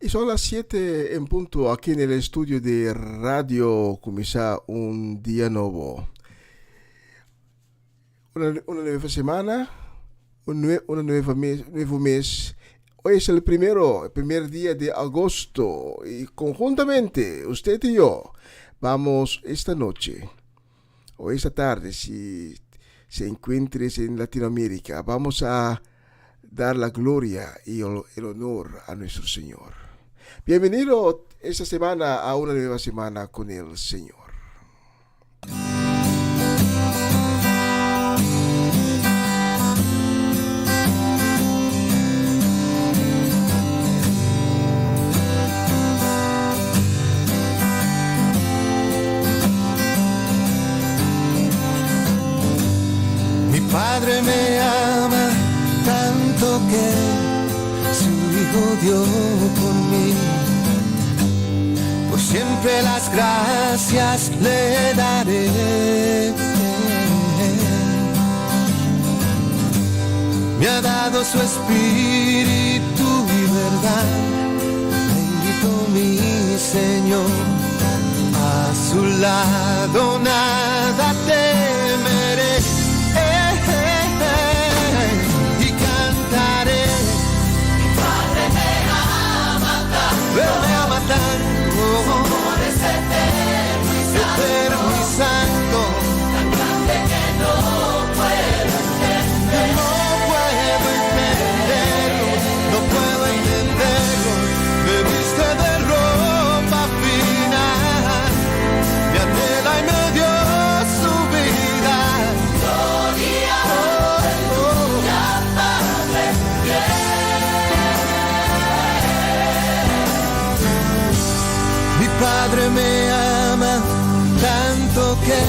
Y son las 7 en punto aquí en el estudio de Radio Comienza un día nuevo. Una nueva semana, nuevo mes. Hoy es el primer día de agosto y conjuntamente usted y yo vamos esta noche o esta tarde, si se encuentres en Latinoamérica, vamos a dar la gloria y el honor a nuestro Señor. Bienvenido esta semana a una nueva semana con el Señor. Mi Padre me ama tanto que su Hijo dio por mí. Por siempre las gracias le daré. Me ha dado su espíritu y verdad. Bendito mi Señor. A su lado nada temeré. Y cantaré. Mi Padre me ama tanto, su amor es eterno y santo, tan grande que no puedo entenderlo, no puedo entenderlo. Me viste de ropa fina, me anhela y me dio su vida. Gloria, aleluya, Padre fiel. Mi Padre me ama tanto que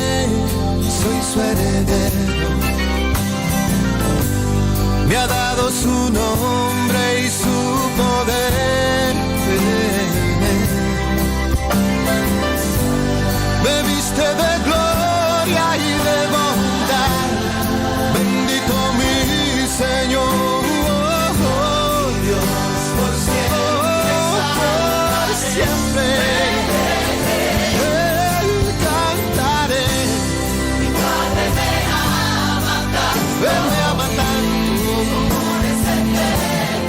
soy su heredero. Me ha dado su nombre y su poder. Me viste de gloria y de bondad. Bendito mi Señor. Dios, por siempre. Cantaré. Mi Padre me ama tanto. Él me ama tanto. Su amor es eterno.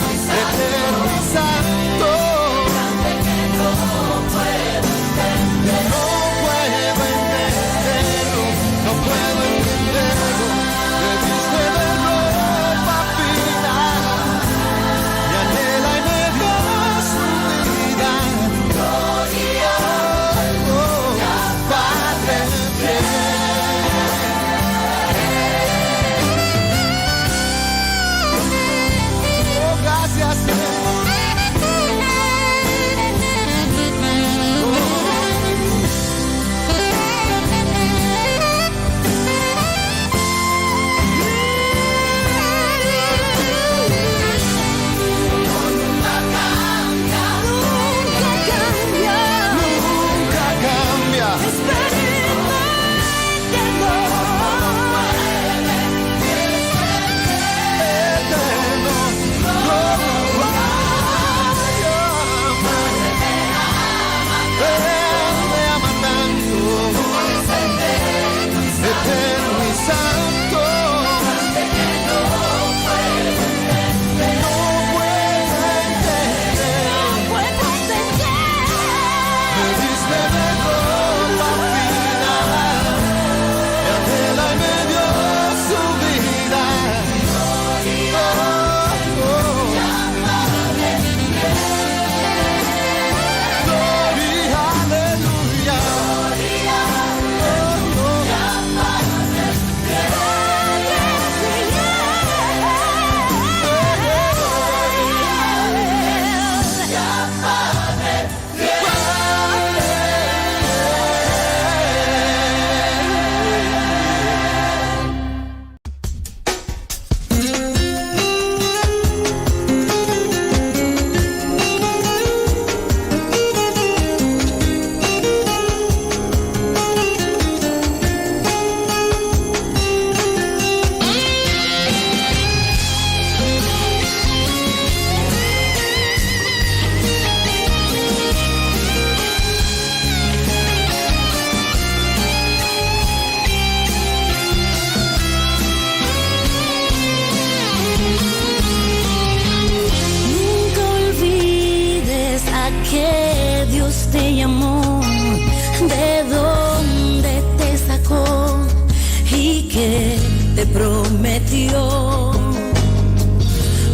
prometió.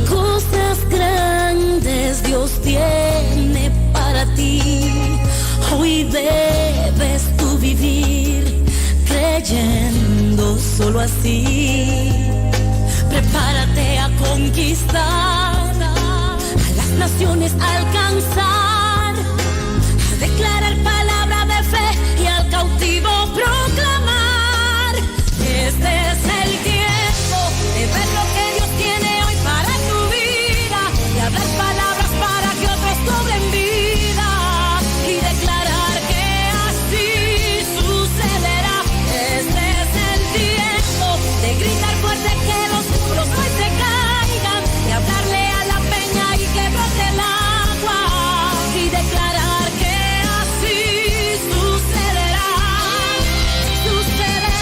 Cosas grandes Dios tiene para ti. Hoy debes tú vivir creyendo solo así. Prepárate a conquistar, a las naciones alcanzar, a declarar palabra de fe y al cautivo proclamar. Este es el tiempo de ver lo que Dios tiene hoy para tu vida, de hablar palabras para que otros cobren vida y declarar que así sucederá. Este es el tiempo de gritar fuerte que los muros hoy se caigan, de hablarle a la peña y que brote el agua y declarar que así sucederá, sucederá.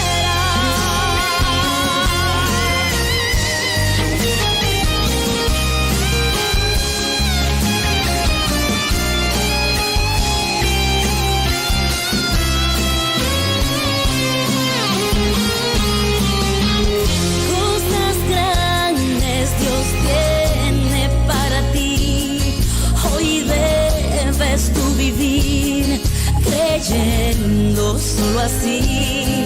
Cosas grandes Dios tiene para ti. Hoy debes tú vivir creyendo solo así.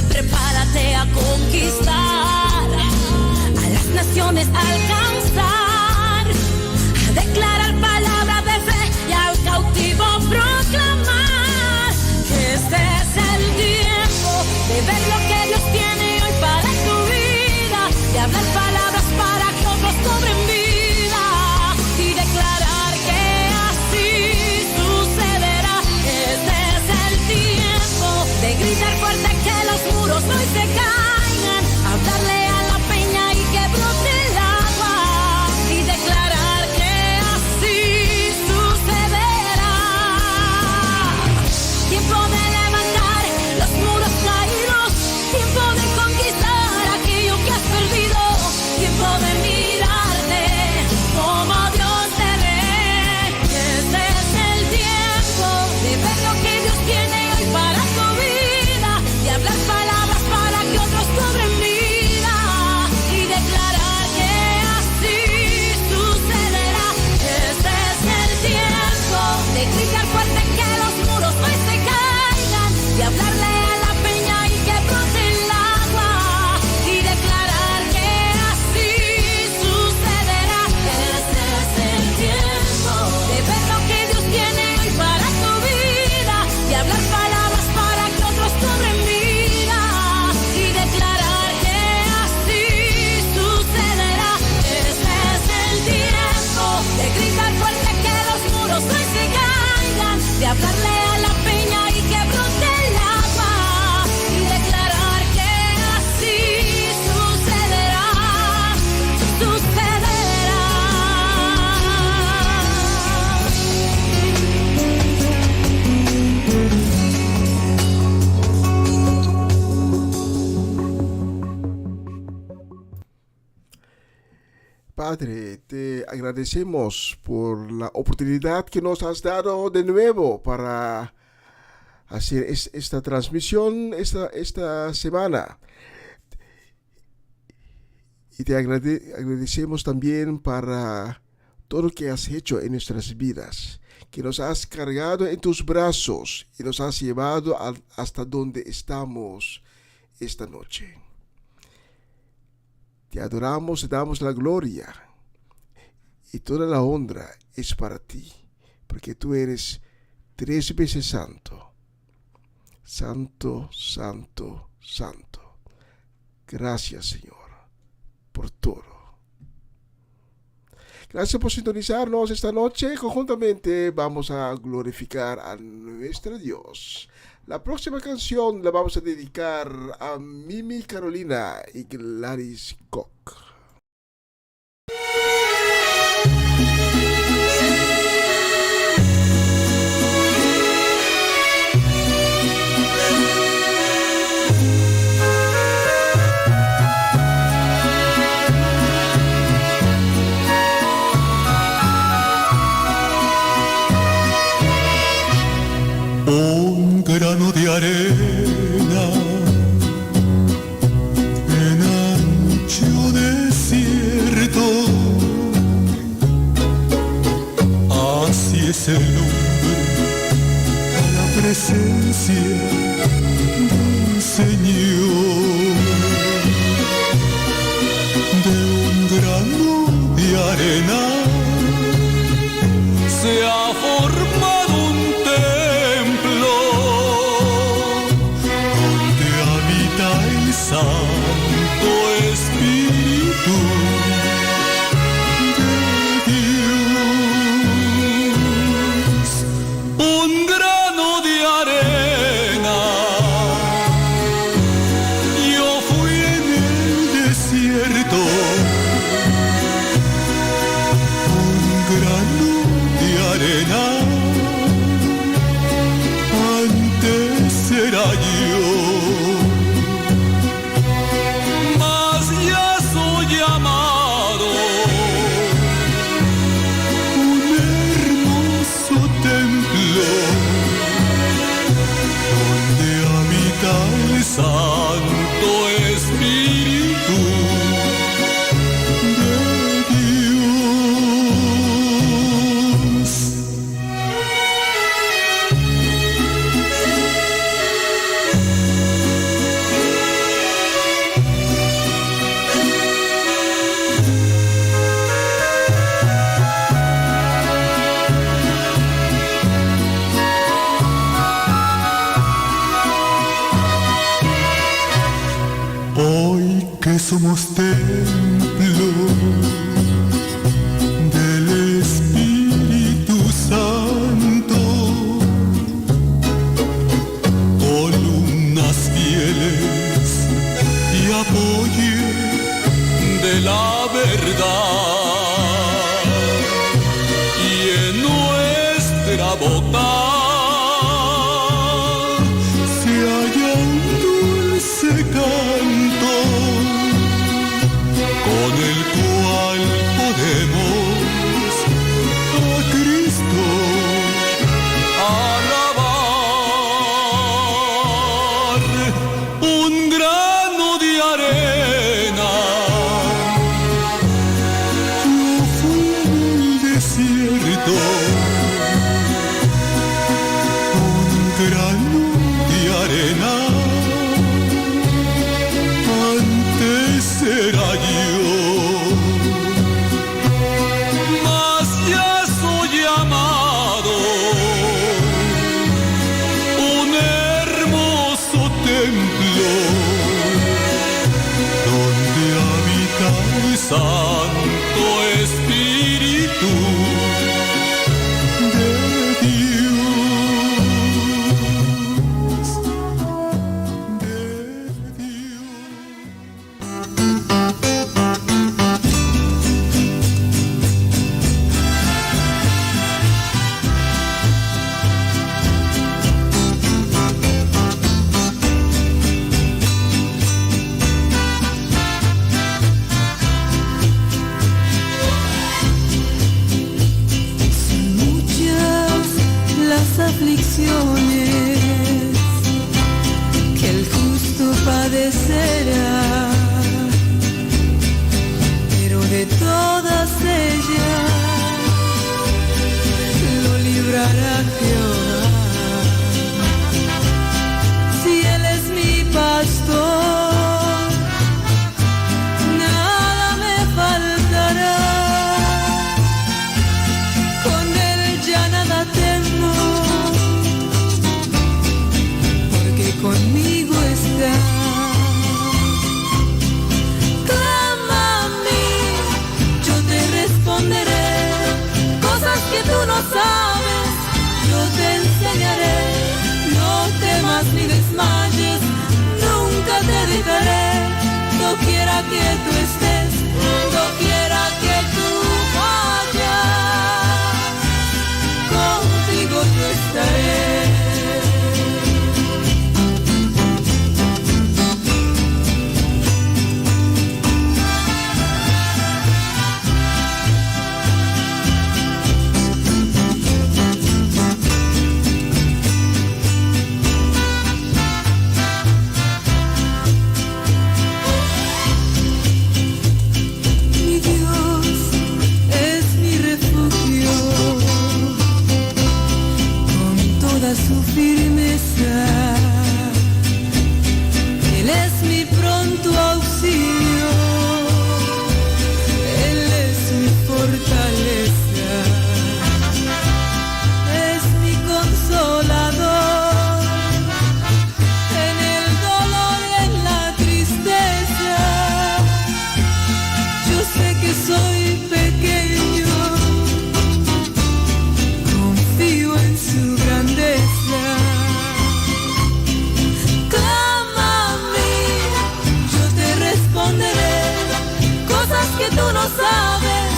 Prepárate a conquistar, a las naciones alcanzar, a declarar palabra de fe y al cautivo proclamar. Que este es el tiempo de ver lo que Dios tiene hoy para tu vida, de hablar palabras para que otros cobren vida y declarar que así sucederá. Este es el tiempo de gritar fuerte que los muros hoy se caigan, hablarle a la peña y que brote el agua y declarar que así sucederá. Tiempo de levantar los muros caídos, tiempo de conquistar aquello que has perdido, tiempo de mirarte como Dios te ve. Este es el tiempo de ver lo que Dios tiene hoy para tu vida, de hablar palabras para que otros cobren vida y declarar que así sucederá. Este es el tiempo de gritar fuerte que los muros hoy se caigan, de hablarle a la peña y que brote el agua y declarar que así sucederá. Este es el tiempo de ver lo que Dios tiene hoy para tu vida, de hablar palabras para que otros cobren vida y declarar que así sucederá. Este es el tiempo de gritar fuerte que los muros hoy se caigan, de hablarle a la peña y que brote el agua y declarar que así sucederá, sucederá. Padre, te agradecemos por la oportunidad que nos has dado de nuevo para hacer esta transmisión esta semana. Y te agradecemos también para todo lo que has hecho en nuestras vidas, que nos has cargado en tus brazos y nos has llevado hasta donde estamos esta noche. Te adoramos, te damos la gloria y toda la honra es para ti, porque tú eres 3 veces santo. Santo, santo, santo. Gracias, Señor, por todo. Gracias por sintonizarnos esta noche. Conjuntamente vamos a glorificar a nuestro Dios. La próxima canción la vamos a dedicar a Mimi Carolina y Gladys Koch. Un grano de arena en templo del Espíritu Santo, columnas fieles y apoyo de la verdad, y en nuestra boca se halla un dulce canto con el cual podemos a Cristo alabar. Un grano de arena yo fui en el desierto, un grano de arena antes era yo, mas ya soy llamado un hermoso templo donde habita el Santo Espíritu de Dios, de Dios. Muchas las aflicciones que el justo padecerá, pero de todas ellas lo librará Jehová. Si Él es mi pastor, nada me faltará. Con Él ya nada temo, porque conmigo está. Clama a mí, yo te responderé. Cosas que tú no sabes, yo te enseñaré. No temas ni desmayes, nunca te dejaré. No quiera que tú estés, no quiera que tú vayas, contigo yo estaré. Mi Dios es mi refugio, con toda su firmeza. Él es mi pronto auxilio, Él es mi fortaleza, es mi consolador en el dolor y en la tristeza. Yo sé que soy pequeño, confío en su grandeza. Clama a mí, yo te responderé. Cosas que tú no sabes,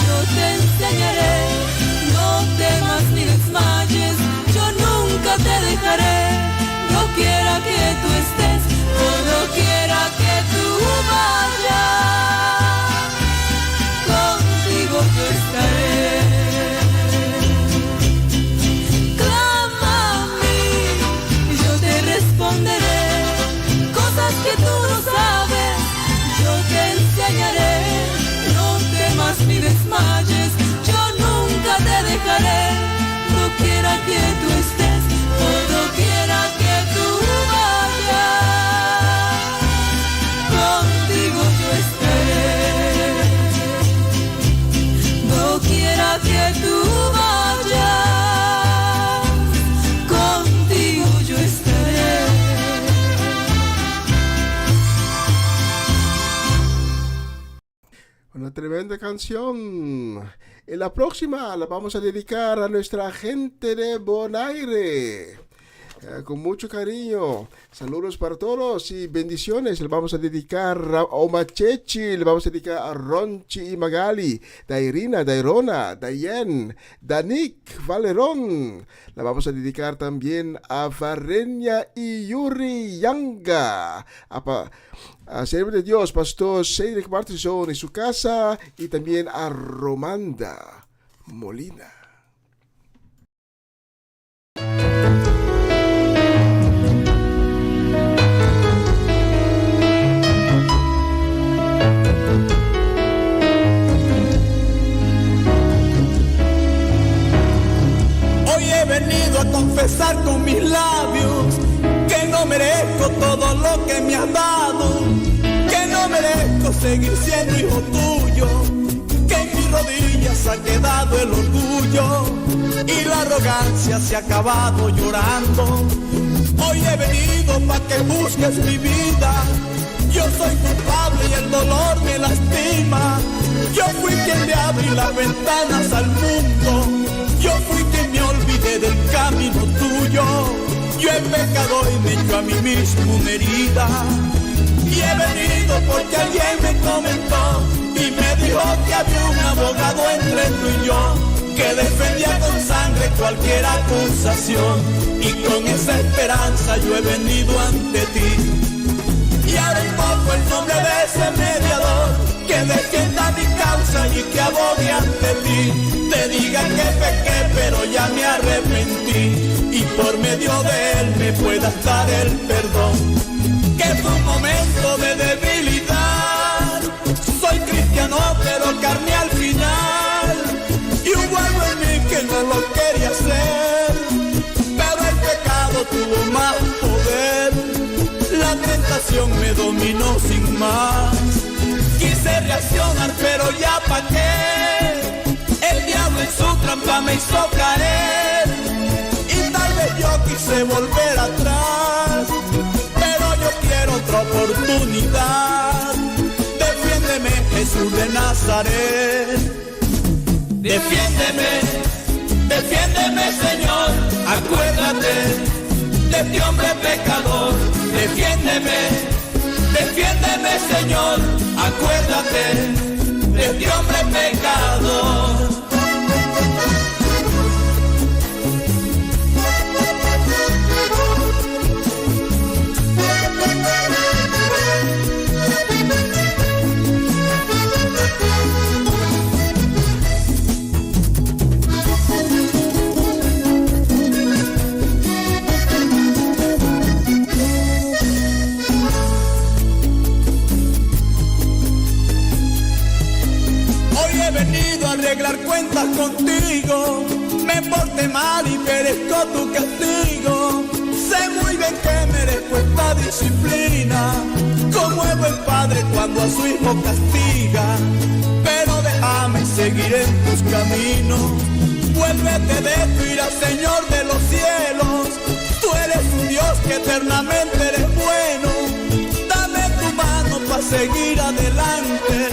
yo te enseñaré. No temas ni desmayes, yo nunca te dejaré. No quiera que tú estés, o no quiera que tú vayas, contigo yo estaré. Clama a mí, yo te responderé. Cosas que tú no sabes, yo te enseñaré. No temas ni desmayes, yo nunca te dejaré. No quiera que tú estés, o no quiera que tú vayas, Una tremenda canción. En la próxima la vamos a dedicar a nuestra gente de Bonaire. Con mucho cariño. Saludos para todos y bendiciones. Le vamos a dedicar a Omachechi, le vamos a dedicar a Ronchi y Magali, Dairina, Dairona, Dayen, Danik, Valerón. La vamos a dedicar también a Varenia y Yuri Yanga. A Siervo de Dios, Pastor Cedric Martinson y su casa, y también a Romanda Molina. Hoy he venido a confesar con mis labios que no merezco todo lo que me has dado, que no merezco seguir siendo hijo tuyo, que en mis rodillas ha quedado el orgullo y la arrogancia se ha acabado llorando. Hoy he venido para que busques mi vida. Yo soy culpable y el dolor me lastima. Yo fui quien le abrí las ventanas al mundo. Yo fui quien me olvidé del camino tuyo. Yo he pecado y me echo a mí mismo una herida. Y he venido porque alguien me comentó y me dijo que había un abogado entre tú y yo, que defendía con sangre cualquier acusación. Y con esa esperanza yo he venido ante ti. Y ahora invoco el nombre de ese mediador, que defienda mi causa y que abogue ante ti. Te diga que pequé pero ya me arrepentí, y por medio de él me puedas dar el perdón. Que fue un momento de debilidad, soy cristiano pero carne al final, y hubo algo en mí que no lo quería hacer, pero el pecado tuvo más poder, la tentación me dominó sin más. Quise reaccionar pero ya pa' qué, el diablo en su trampa me hizo caer, y tal vez yo quise volver atrás, pero yo quiero otra oportunidad. Defiéndeme, Jesús de Nazaret. Defiéndeme, defiéndeme, Señor. Acuérdate de este hombre pecador. Defiéndeme, defiéndeme, Señor. Acuérdate de este hombre pecador. Arreglar cuentas contigo, me porté mal y merezco tu castigo. Sé muy bien que merezco esta disciplina, como es buen padre cuando a su hijo castiga. Pero déjame seguir en tus caminos, vuélvete de tu ira, Señor de los cielos. Tú eres un Dios que eternamente eres bueno. Dame tu mano para seguir adelante.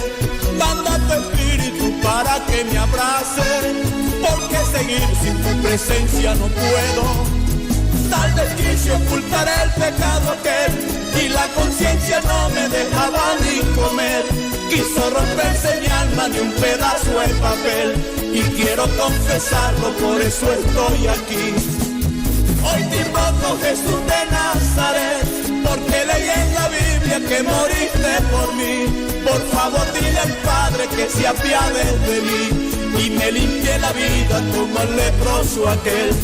Manda tu espíritu para que me abrace, porque seguir sin tu presencia no puedo. Tal vez quise ocultar el pecado aquel, y la conciencia no me dejaba ni comer. Quiso romperse mi alma de un pedazo de papel, y quiero confesarlo, por eso estoy aquí. Hoy te invoco, Jesús de Nazaret, porque leí en la Biblia que moriste por mí. Por favor dile al Padre que se apiade de mí y me limpie la vida como el leproso aquel.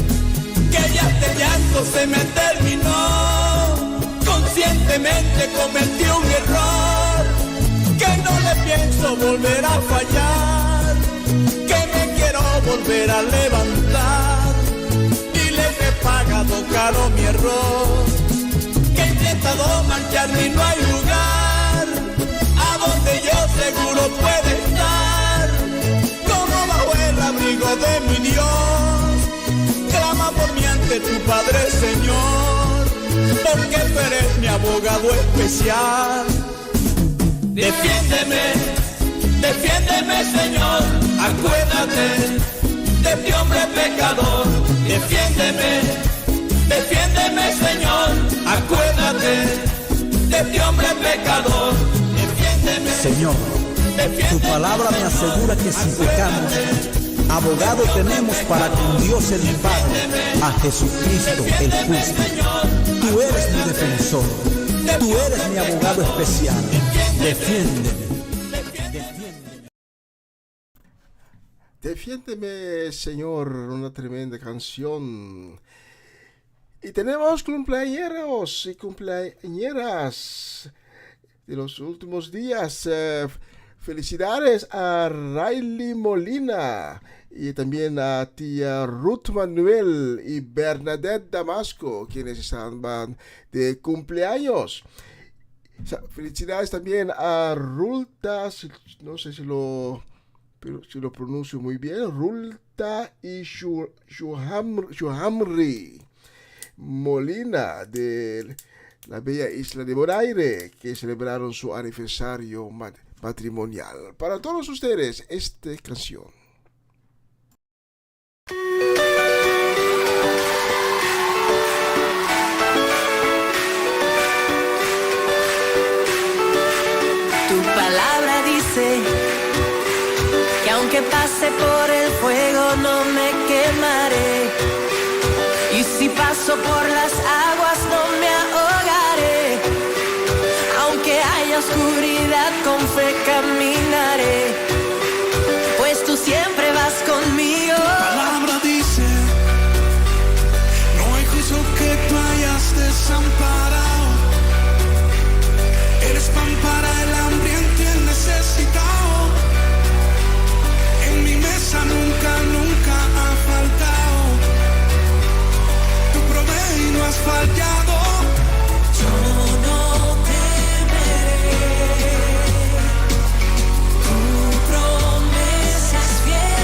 Que ya este llanto se me terminó, conscientemente cometí un error, que no le pienso volver a fallar, que me quiero volver a levantar. Dile que he pagado caro mi error, que he intentado mancharme y no hay lugar donde yo seguro puede estar, como bajo el abrigo de mi Dios. Clama por mí ante tu Padre, Señor, porque tú eres mi abogado especial. Defiéndeme, Defiéndeme, Señor, acuérdate de este hombre pecador. Defiéndeme, defiéndeme, Señor, acuérdate de este hombre pecador. Defiéndeme, Señor, tu palabra me asegura que si pecamos, abogado tenemos para con Dios el Padre, a Jesucristo el justo. Tú eres mi defensor, tú eres mi abogado especial. Defiéndeme. Defiéndeme, Señor, una tremenda canción. Y tenemos cumpleañeros y cumpleañeras de los últimos días. Felicidades a Riley Molina y también a tía Ruth Manuel y Bernadette Damasco, quienes estaban de cumpleaños. Felicidades también a Rulta, no sé si lo pronuncio muy bien, Rulta y Shuhamri Molina de la bella isla de Bonaire, que celebraron su aniversario matrimonial. Para todos ustedes, esta canción. Tu palabra dice que aunque pase por el fuego no me quemaré, y si paso por las aguas no me ahogaré. Aunque haya oscuridad, con fe caminaré, pues tú siempre vas conmigo. La palabra dice, no hay juicio que tú hayas desamparado. Eres pan para el hambriento y el necesitado. En mi mesa nunca, nunca ha faltado. Tu provees y no has fallado. Yo no temeré, tu promesa es fiel.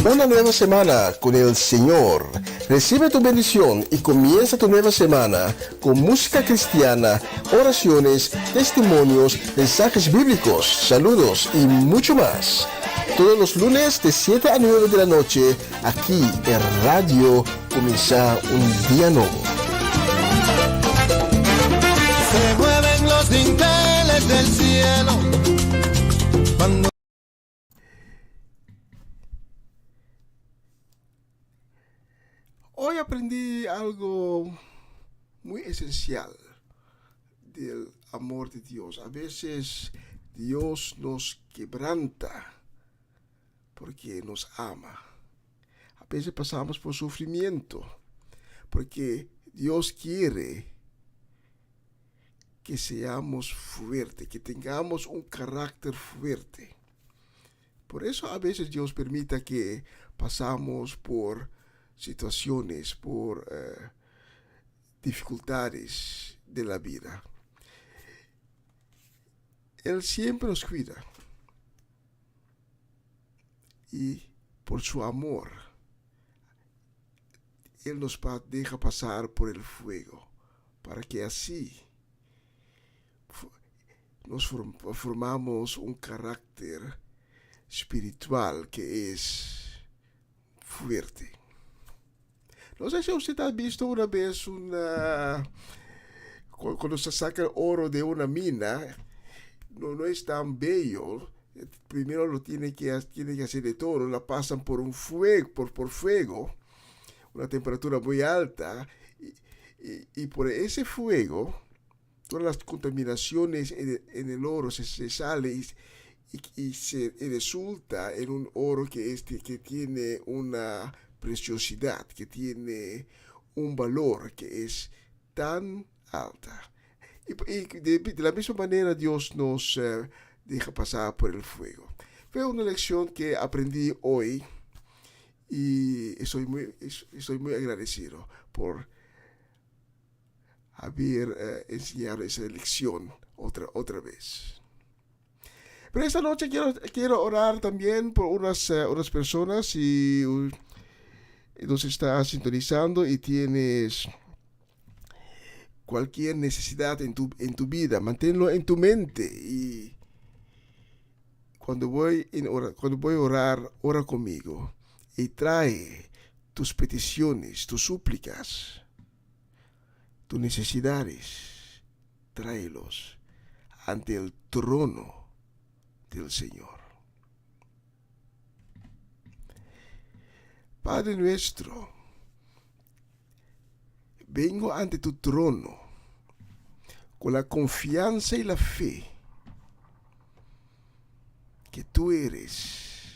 Una nueva semana con el Señor. Recibe tu bendición y comienza tu nueva semana con música cristiana, oraciones, testimonios, mensajes bíblicos, saludos y mucho más. Todos los lunes de 7 a 9 de la noche, aquí en Radio Comienza un Día Nuevo. Se mueven los dinteles del cielo cuando... Hoy aprendí algo muy esencial del amor de Dios. A veces Dios nos quebranta porque nos ama. A veces pasamos por sufrimiento porque Dios quiere que seamos fuertes, que tengamos un carácter fuerte. Por eso a veces Dios permita que pasamos por situaciones, por dificultades de la vida. Él siempre nos cuida. Y por su amor, Él nos deja pasar por el fuego, para que así nos formamos un carácter espiritual que es fuerte. No sé si usted ha visto una vez cuando se saca el oro de una mina, no es tan bello. Primero lo tiene que hacer de todo, la pasan por un fuego, por fuego, una temperatura muy alta, y por ese fuego, todas las contaminaciones en el oro se sale y resulta en un oro que tiene una preciosidad, que tiene un valor que es tan alta. Y de la misma manera Dios nos deja pasar por el fuego. Fue una lección que aprendí hoy y estoy muy agradecido por haber enseñado esa lección otra vez. Pero esta noche quiero orar también por unas personas y nos está sintonizando y tienes cualquier necesidad en tu vida, manténlo en tu mente y cuando voy a orar, ora conmigo y trae tus peticiones, tus súplicas, tus necesidades, tráelos ante el trono del Señor. Padre nuestro, vengo ante tu trono con la confianza y la fe que tú eres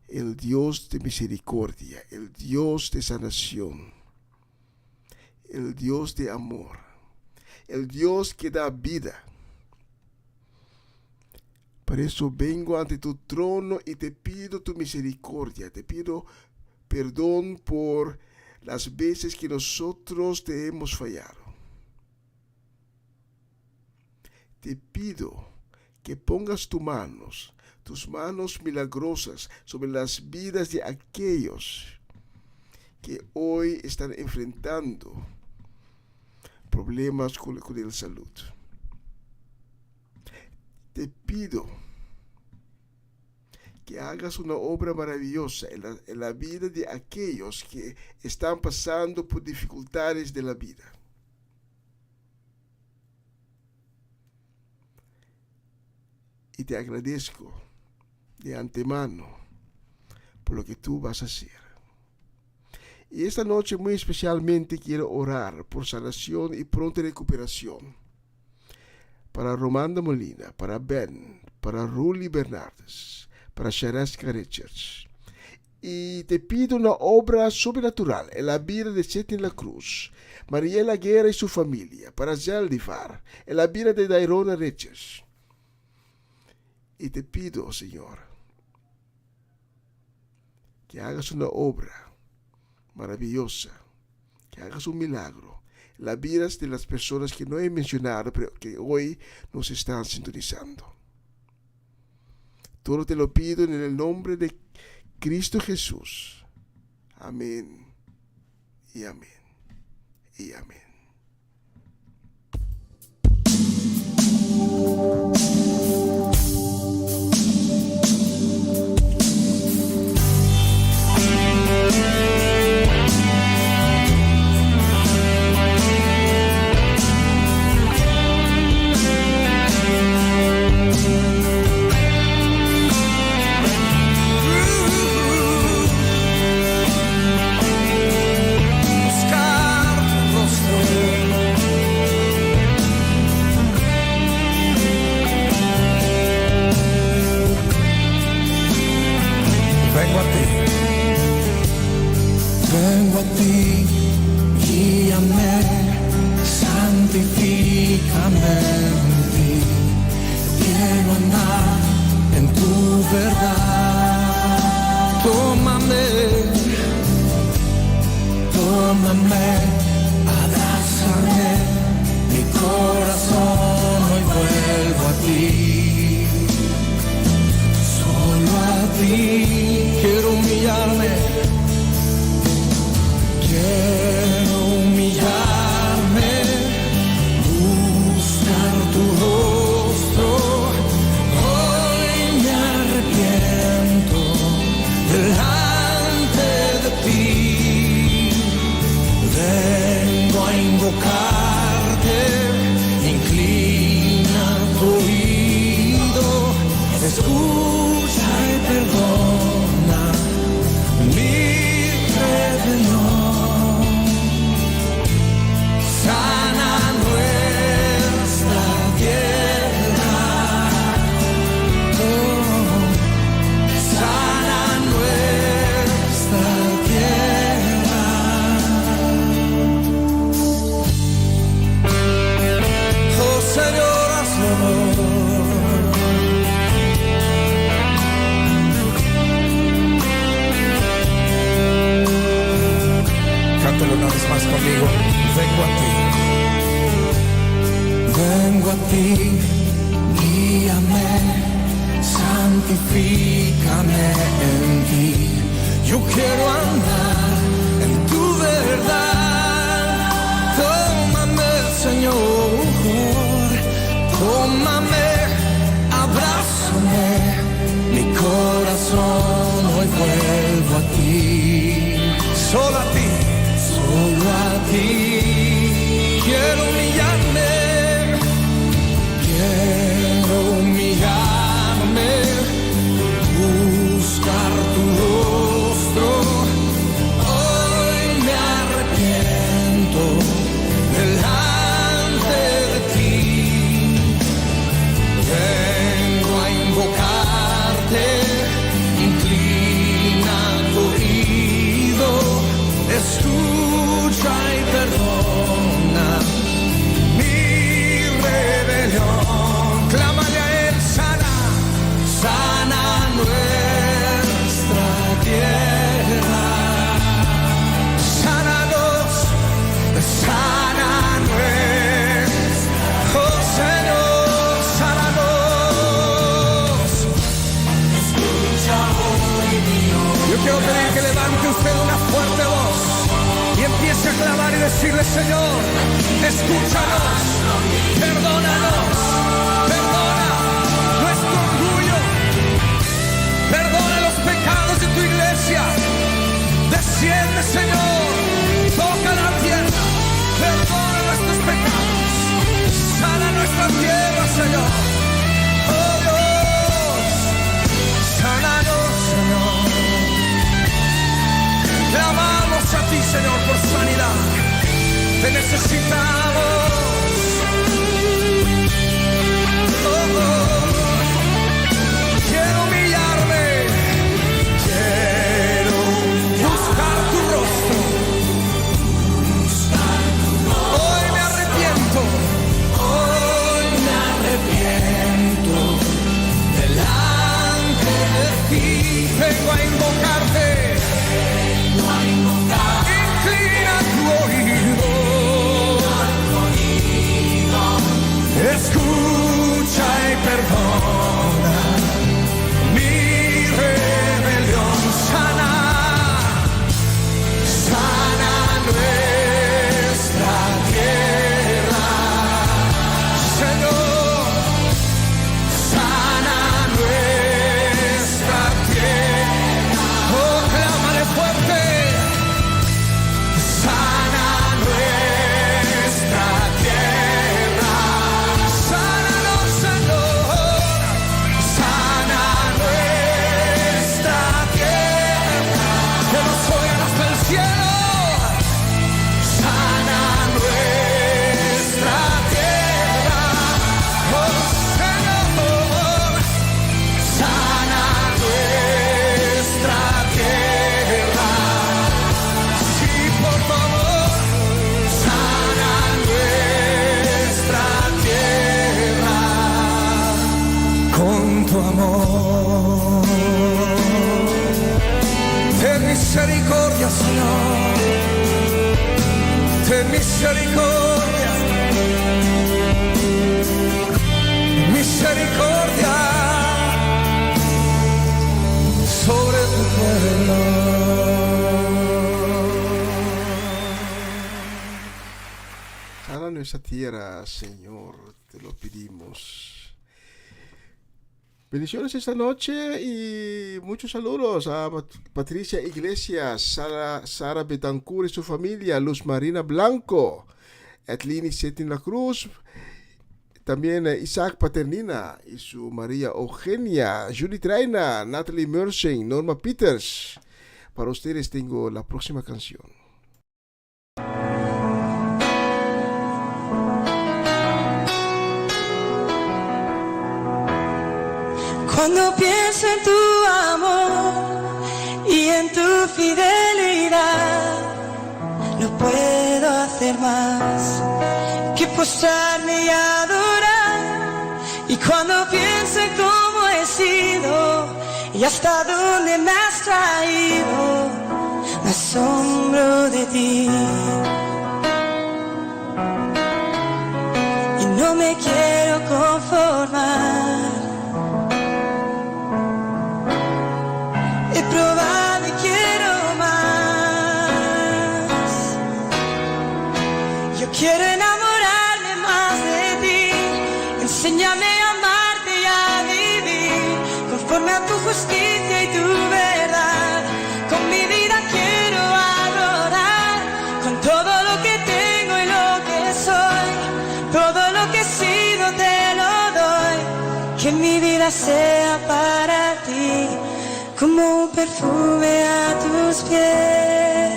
el Dios de misericordia, el Dios de sanación, el Dios de amor, el Dios que da vida. Por eso vengo ante tu trono y te pido tu misericordia, te pido perdón por las veces que nosotros te hemos fallado. Te pido que pongas tus manos milagrosas sobre las vidas de aquellos que hoy están enfrentando problemas con la salud. Te pido que hagas una obra maravillosa en la vida de aquellos que están pasando por dificultades de la vida. Y te agradezco de antemano por lo que tú vas a hacer. Y esta noche muy especialmente quiero orar por sanación y pronta recuperación para Romanda Molina, para Ben, para Ruli Bernardes, para Sharaska Richards. Y te pido una obra sobrenatural en la vida de Seth en la Cruz, Mariela Guerra y su familia, para Zaldívar, en la vida de Dairona Richards. Y te pido, Señor, que hagas una obra maravillosa, que hagas un milagro en las vidas de las personas que no he mencionado, pero que hoy nos están sintonizando. Todo te lo pido en el nombre de Cristo Jesús. Amén y amén y amén. Vengo a ti, guíame, santifícame en ti. Quiero andar en tu verdad. Tómame, abrázame, mi corazón hoy vuelvo a ti. Solo a ti quiero humillarme. Quiero humillarme, buscar tu rostro. Hoy me arrepiento delante de ti. Vengo a invocarte, inclina tu oído, escucha y perdona mi rebelión. Sana nuestra tierra, sana nuestra tierra. Oh Señor, hazlo. Cántalo una vez más conmigo. Vengo a ti, guíame, santifícame en ti. Yo quiero andar en tu verdad. Tómame, Señor, tómame, abrázame, mi corazón hoy vuelvo a ti. Solo a ti. Solo a ti quiero humillarme, buscar tu rostro. Hoy me arrepiento delante de ti. Vengo a invocarte, inclina tu oído, escucha y perdona mi rebelión. Clámale a él, sana, sana nuestra tierra. Sánanos, sana nuestra, oh Señor, sánanos. Escucha hoy Dios. Yo quiero pedir que levante usted una fuerte voz y empiece a clamar y decirle: Señor, escúchanos, perdónanos, perdona nuestro orgullo, perdona los pecados de tu iglesia. Desciende, Señor, toca la tierra, perdona nuestros pecados, sana nuestra tierra, Señor. Oh Dios, sánanos, Señor. Clamamos a ti, Señor, por sanidad. Te necesitamos. Quiero humillarme, quiero buscar tu rostro. Hoy me arrepiento delante de ti. Vengo a invocarte, inclina tu oído. misericordia, misericordia sobre tu pueblo. Sana nuestra tierra, Señor, te lo pedimos. Bendiciones esta noche y muchos saludos a Patricia Iglesias, Sara Betancourt y su familia, Luz Marina Blanco, Atlini Setin La Cruz, también Isaac Paternina y su María Eugenia, Judith Reina, Natalie Mersing, Norma Peters. Para ustedes tengo la próxima canción. Cuando pienso en tu amor y en tu fidelidad, no puedo hacer más que postrarme y adorar. Y cuando pienso en cómo he sido y hasta dónde me has traído, me asombro de ti. Y no me quiero conformar. He probado y quiero más. Yo quiero enamorarme más de ti. Enséñame a amarte y a vivir conforme a tu justicia y tu verdad. Con mi vida quiero adorar, con todo lo que tengo y lo que soy. Todo lo que he sido te lo doy. Que mi vida sea para ti como un perfume a tus pies.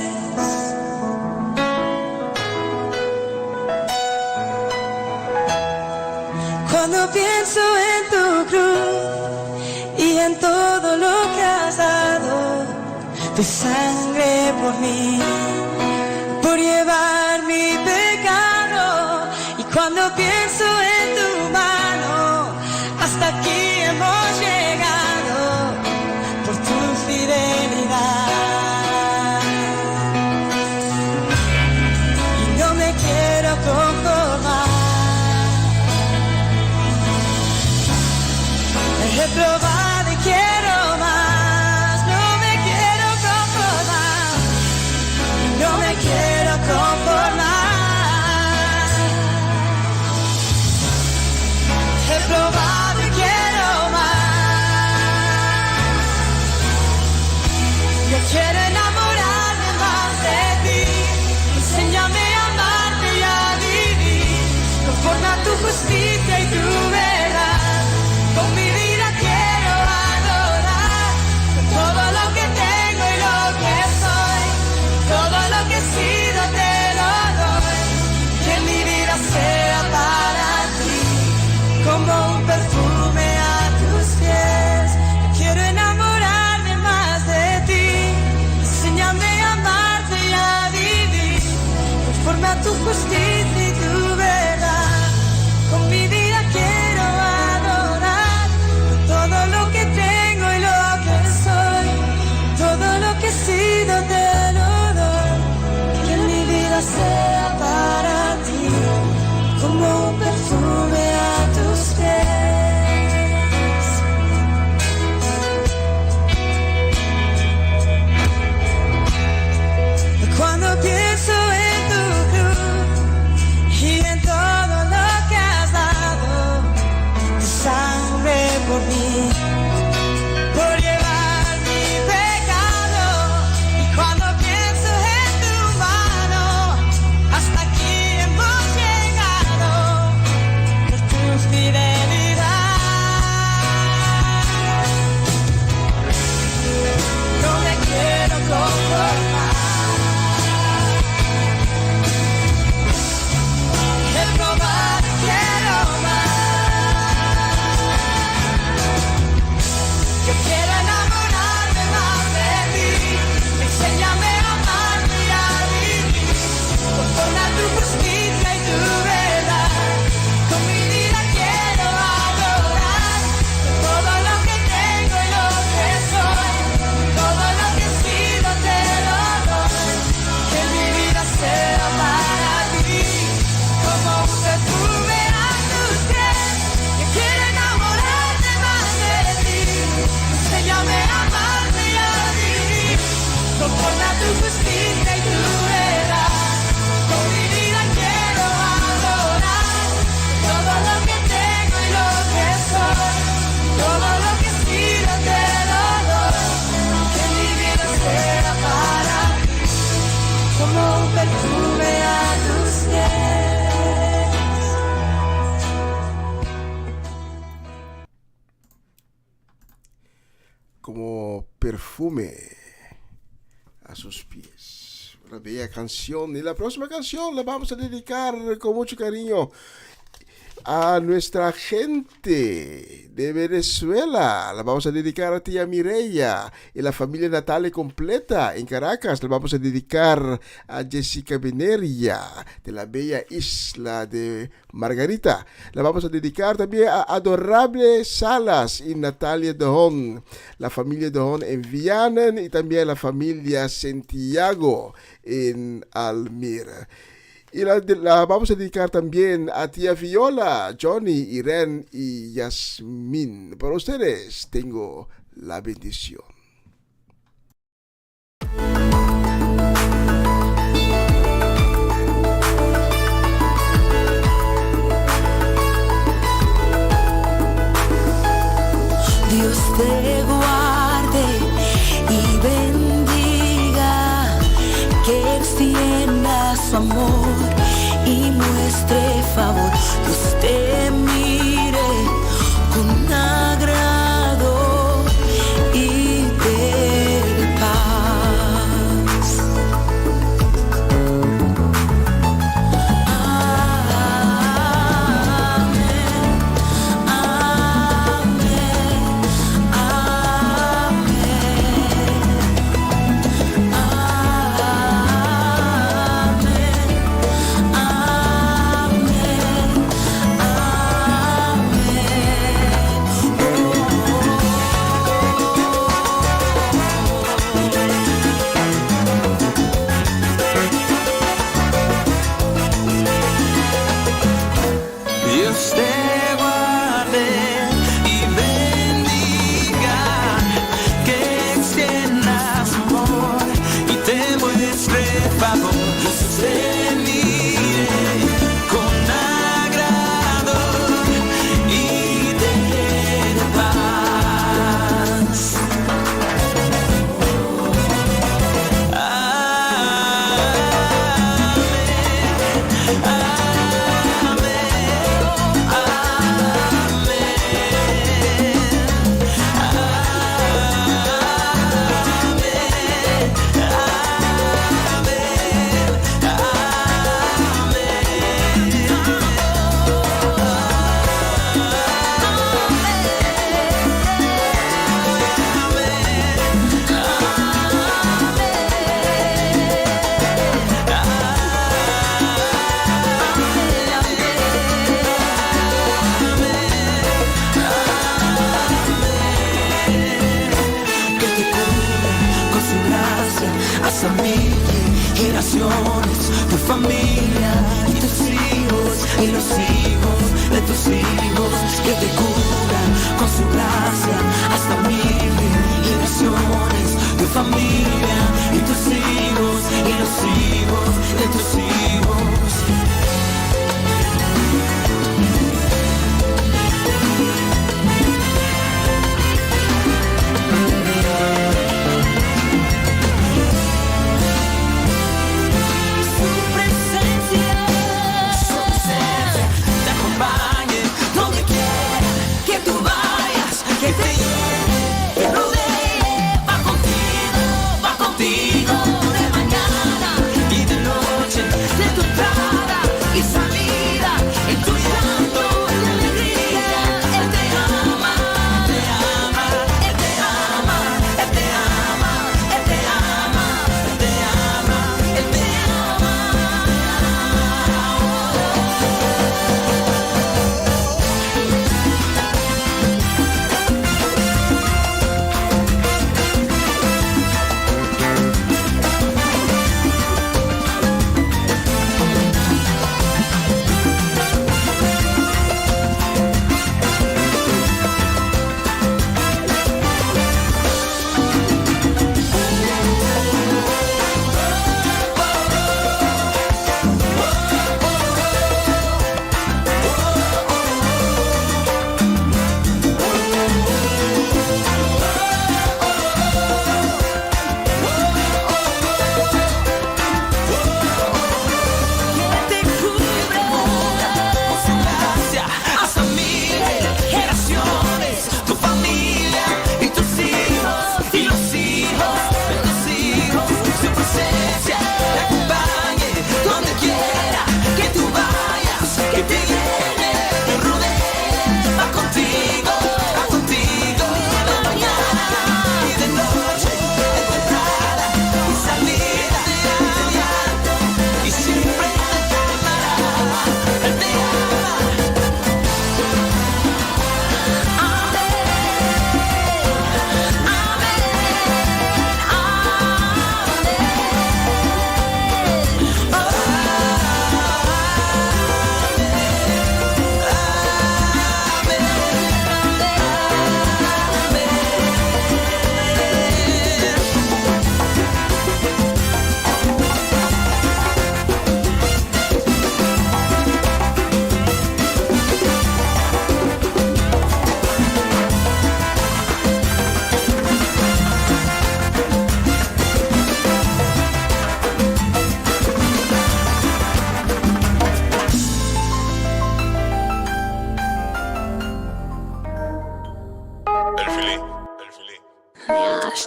Cuando pienso en tu cruz y en todo lo que has dado, tu sangre por mí, por llevar mi pecado. Y cuando pienso en tu mano, hasta aquí hemos llegado por tu fidelidad. Y no me quiero conformar. He probado y quiero más. No me quiero conformar. No me quiero conformar. He probado y quiero más. Yo quiero enamorarme más de ti. Enséñame a amarte y a vivir conforme a tu justicia y tu verdad. Con mi vida quiero adorar, con todo lo que tengo y lo que soy. Todo lo que he sido te lo doy. Que mi vida sea para ti como un perfume a tus pies. Quiero enamorarme más de ti. Enséñame a amarte y a vivir conforme a tu justicia y tu verdad. Con mi vida quiero adorar, con todo lo que tengo y lo que soy. Todo lo que he sido te lo doy. Que mi vida sea para ti como un perfume a tus pies. Cuando pienso en tu cruz y perfume a sus pies. Una bella canción. Y la próxima canción la vamos a dedicar con mucho cariño a nuestra gente de Venezuela. La vamos a dedicar a tía Mireya y la familia Natale completa en Caracas. La vamos a dedicar a Jessica Veneria de la bella isla de Margarita. La vamos a dedicar también a Adorable Salas y Natalia Dejón, la familia Dejón en Vianen, y también a la familia Santiago en Almira. Y la vamos a dedicar también a tía Viola, Johnny, Irene y Yasmín. Para ustedes tengo la bendición. Dios te guarde y bendiga, que extienda su amor y muestre favor. Dios te mire con agrado y te dé paz. Dios te guarde y bendiga, que extienda su amor y te muestre favor. Dios te mire con agrado y te dé paz. Que te cubra con su gracia hasta 1000 generaciones, tu familia y tus hijos y los hijos de tus hijos. Que te cubra con su gracia hasta 1000 generaciones, tu familia y tus hijos y los hijos de tus hijos. Su presencia Te acompañe donde quiera que tú vayas, que te llene, te rodee, va contigo de mañana y de noche. de tu entrada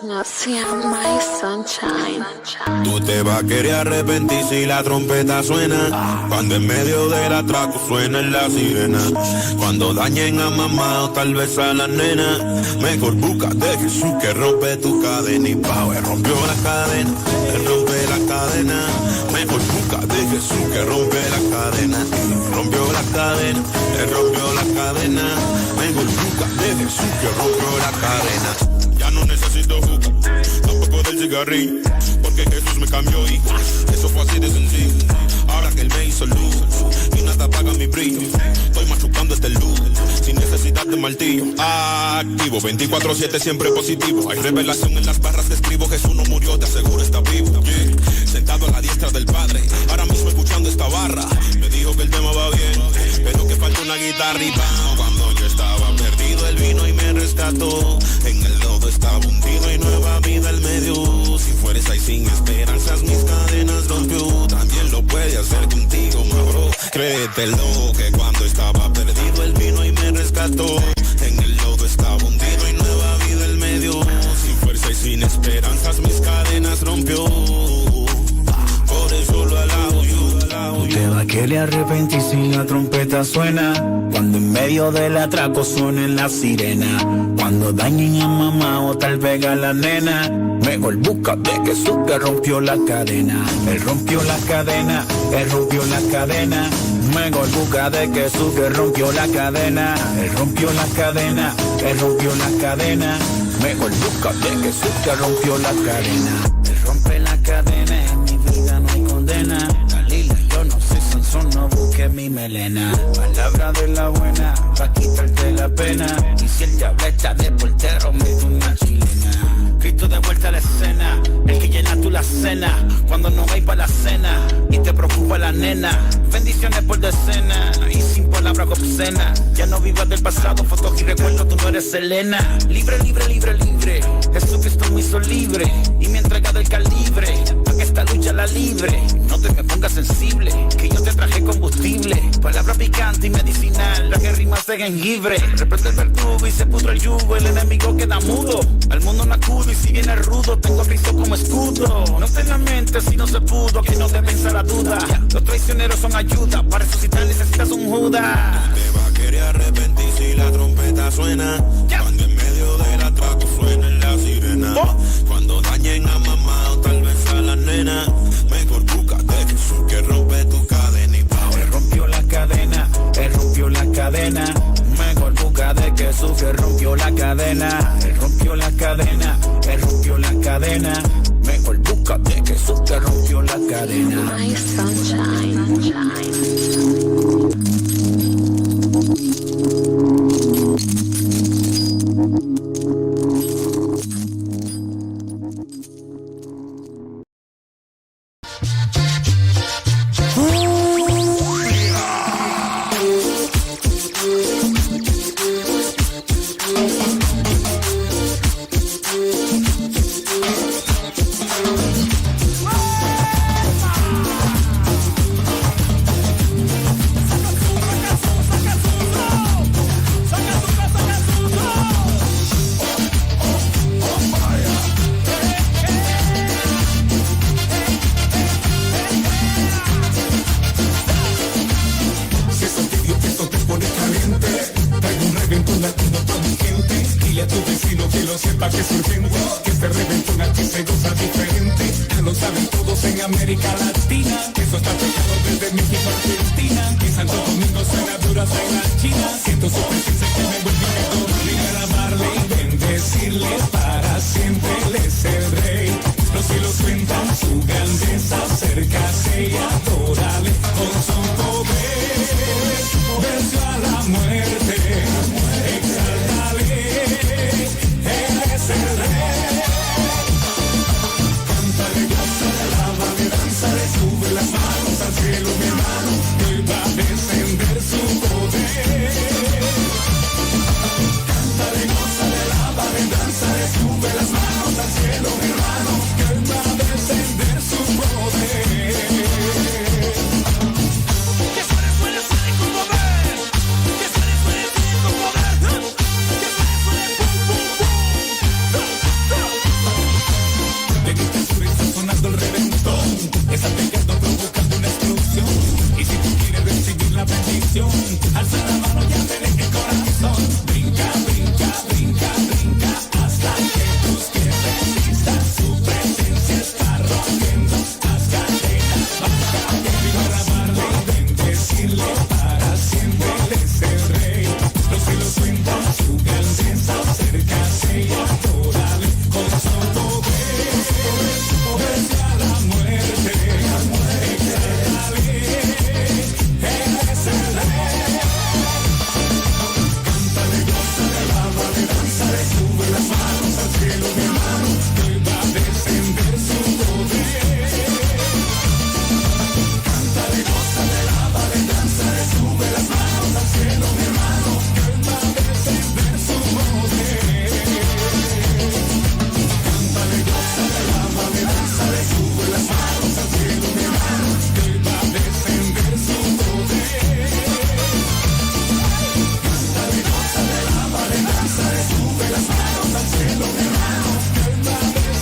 My sunshine. Tú te vas a querer arrepentir si la trompeta suena. Cuando en medio del atraco suena la sirena. Cuando dañen a mamá o tal vez a la nena. Mejor búscate Jesús que rompe tu cadena. Y Pau, él rompió la cadena, él rompe la cadena. Mejor búscate Jesús que rompe la cadena. Rompió la cadena, él rompió la cadena. Mejor búscate Jesús que rompió la cadena. Ya no necesito jugo, tampoco del cigarrillo, porque Jesús me cambió y eso fue así de sencillo. Ahora que Él me hizo luz y nada apaga mi brillo, estoy machucando este luz sin necesidad de martillo. Activo, 24/7 siempre positivo. Hay revelación en las barras que escribo. Jesús no murió, te aseguro está vivo. Yeah. Sentado a la diestra del Padre, ahora mismo escuchando esta barra. Me dijo que el tema va bien, pero que falta una guitarra y pam. Cuando yo estaba perdido, Él vino y me rescató. En el lodo estaba hundido y nueva vida Él me dio. Sin fuerza y sin esperanzas mis cadenas rompió. También lo puede hacer contigo, bro. Créetelo que cuando estaba perdido Él vino y me rescató. En el lodo estaba hundido y nueva vida Él me dio. Sin fuerza y sin esperanzas mis cadenas rompió. Por eso lo alabo yo. Tú te vas a querer arrepentir si la trompeta suena. Cuando en medio del atraco suenen la sirena. Cuando dañen a mamá o tal vez a la nena. Mejor búscate Jesús que rompió la cadena. Él rompió la cadena, Él rompió la cadena. Mejor búscate Jesús que rompió la cadena. Él rompió la cadena, Él rompió la cadena. Mejor búscate Jesús que rompió la cadena. Él rompe la cadena, en mi vida no hay condena. Dalila, yo no soy Sansón, no busques mi melena. Palabra de la buena, pa' quitarte la pena. Y si el diablo está de portero, me da una chilena. Cristo de vuelta a la escena, el que llena tú la cena. Cuando no vais para la cena y te preocupa la nena. Bendiciones por decena y sin palabras obscenas. Ya no vivas del pasado, fotos y recuerdos, tú no eres Selena. Libre, libre, libre, libre, Jesucristo me hizo libre y me entrega del calibre, pa' que esta lucha la libre. No te me pongas sensible, que yo te traje combustible. Palabra picante y medicinal, la que rima de jengibre. Reprende el verdugo y se pudre el yugo, el enemigo queda mudo. Al mundo no acudo y si viene rudo, tengo a Cristo como escudo. No te lamentes si no se pudo, que no te venza la duda. Los traicioneros son ayuda, para resucitar necesitas un Judas. Te va a querer arrepentir si la trompeta suena. Cuando en medio del atraco suena la sirena. Cuando dañen a mamá o tal vez a la nena. Mejor búscate Jesús que rompe tu cadena y pao. Él rompió la cadena, Él rompió la cadena. Mejor búscate Jesús que rompió la cadena. Él rompió la cadena, Él rompió la cadena. Mejor búscate Jesús que rompió la cadena. My sunshine. pasión. Alza la mano y hazle que el corazón brinca, brinca, brinca, brinca, hasta que tus pies resistan. Su presencia está rompiendo las cadenas. Baja y alabarle y bendecirle para siempre. Él es el rey. Los cielos cuentan su grandeza. Acércase y adórale con su poder. Vence a la muerte. Exáltale. Él es el rey. Cántale, gózale, alábale, danzale, sube las manos al cielo, mi hermano, que Él va a descender su poder. Cántale, gózale, alábale, danzale, sube las manos al cielo, mi hermano, que Él va a descender su poder. Cántale, gózale, alábale, danzale, sube las manos al cielo, mi hermano, que Él va a descender su poder. Cántale, gózale, alábale, danzale, sube las manos al cielo, mi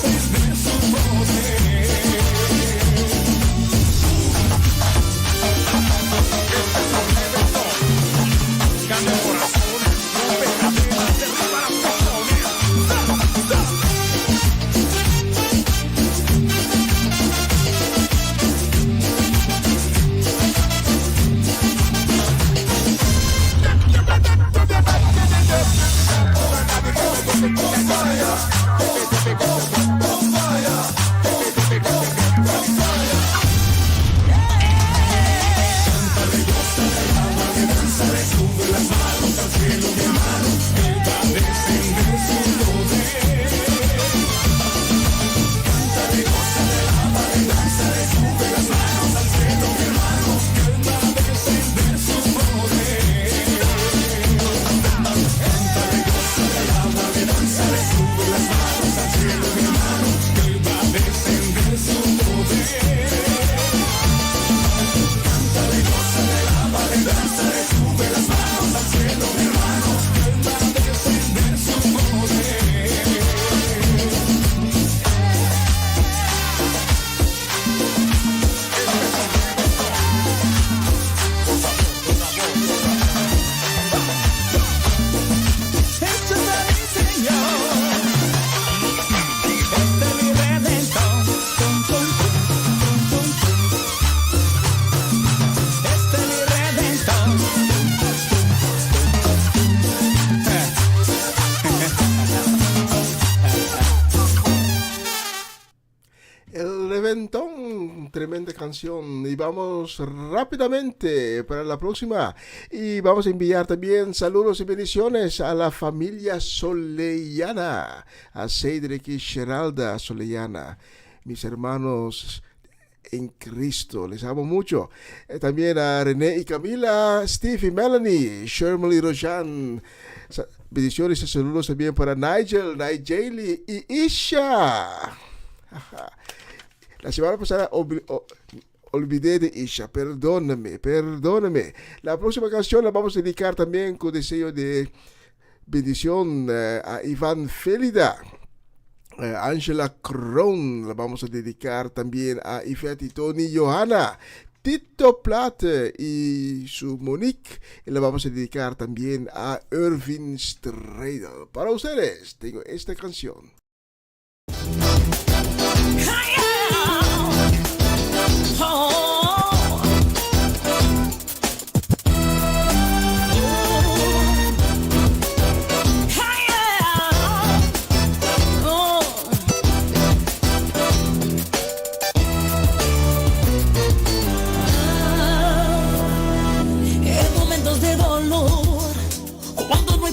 hermano, que Él va a descender su poder. Cambia corazones, rompe cadenas, derriba las pasiones. El Reventón, tremenda canción. Y vamos rápidamente para la próxima. Y vamos a enviar también saludos y bendiciones a la familia Soleyana, a Cedric y Geralda Soleyana, mis hermanos en Cristo, les amo mucho. También a René y Camila, Steve y Melanie, Sherman y Rojan. Bendiciones y saludos también para Nigel, Nigeli y Isha. La semana pasada olvidé de Isha, perdóname. La próxima canción la vamos a dedicar también con deseo de bendición a Iván Félida. Angela Cron la vamos a dedicar también a Yvette y Tony Johanna, Tito Plate y su Monique, y la vamos a dedicar también a Irving Stradel. Para ustedes tengo esta canción.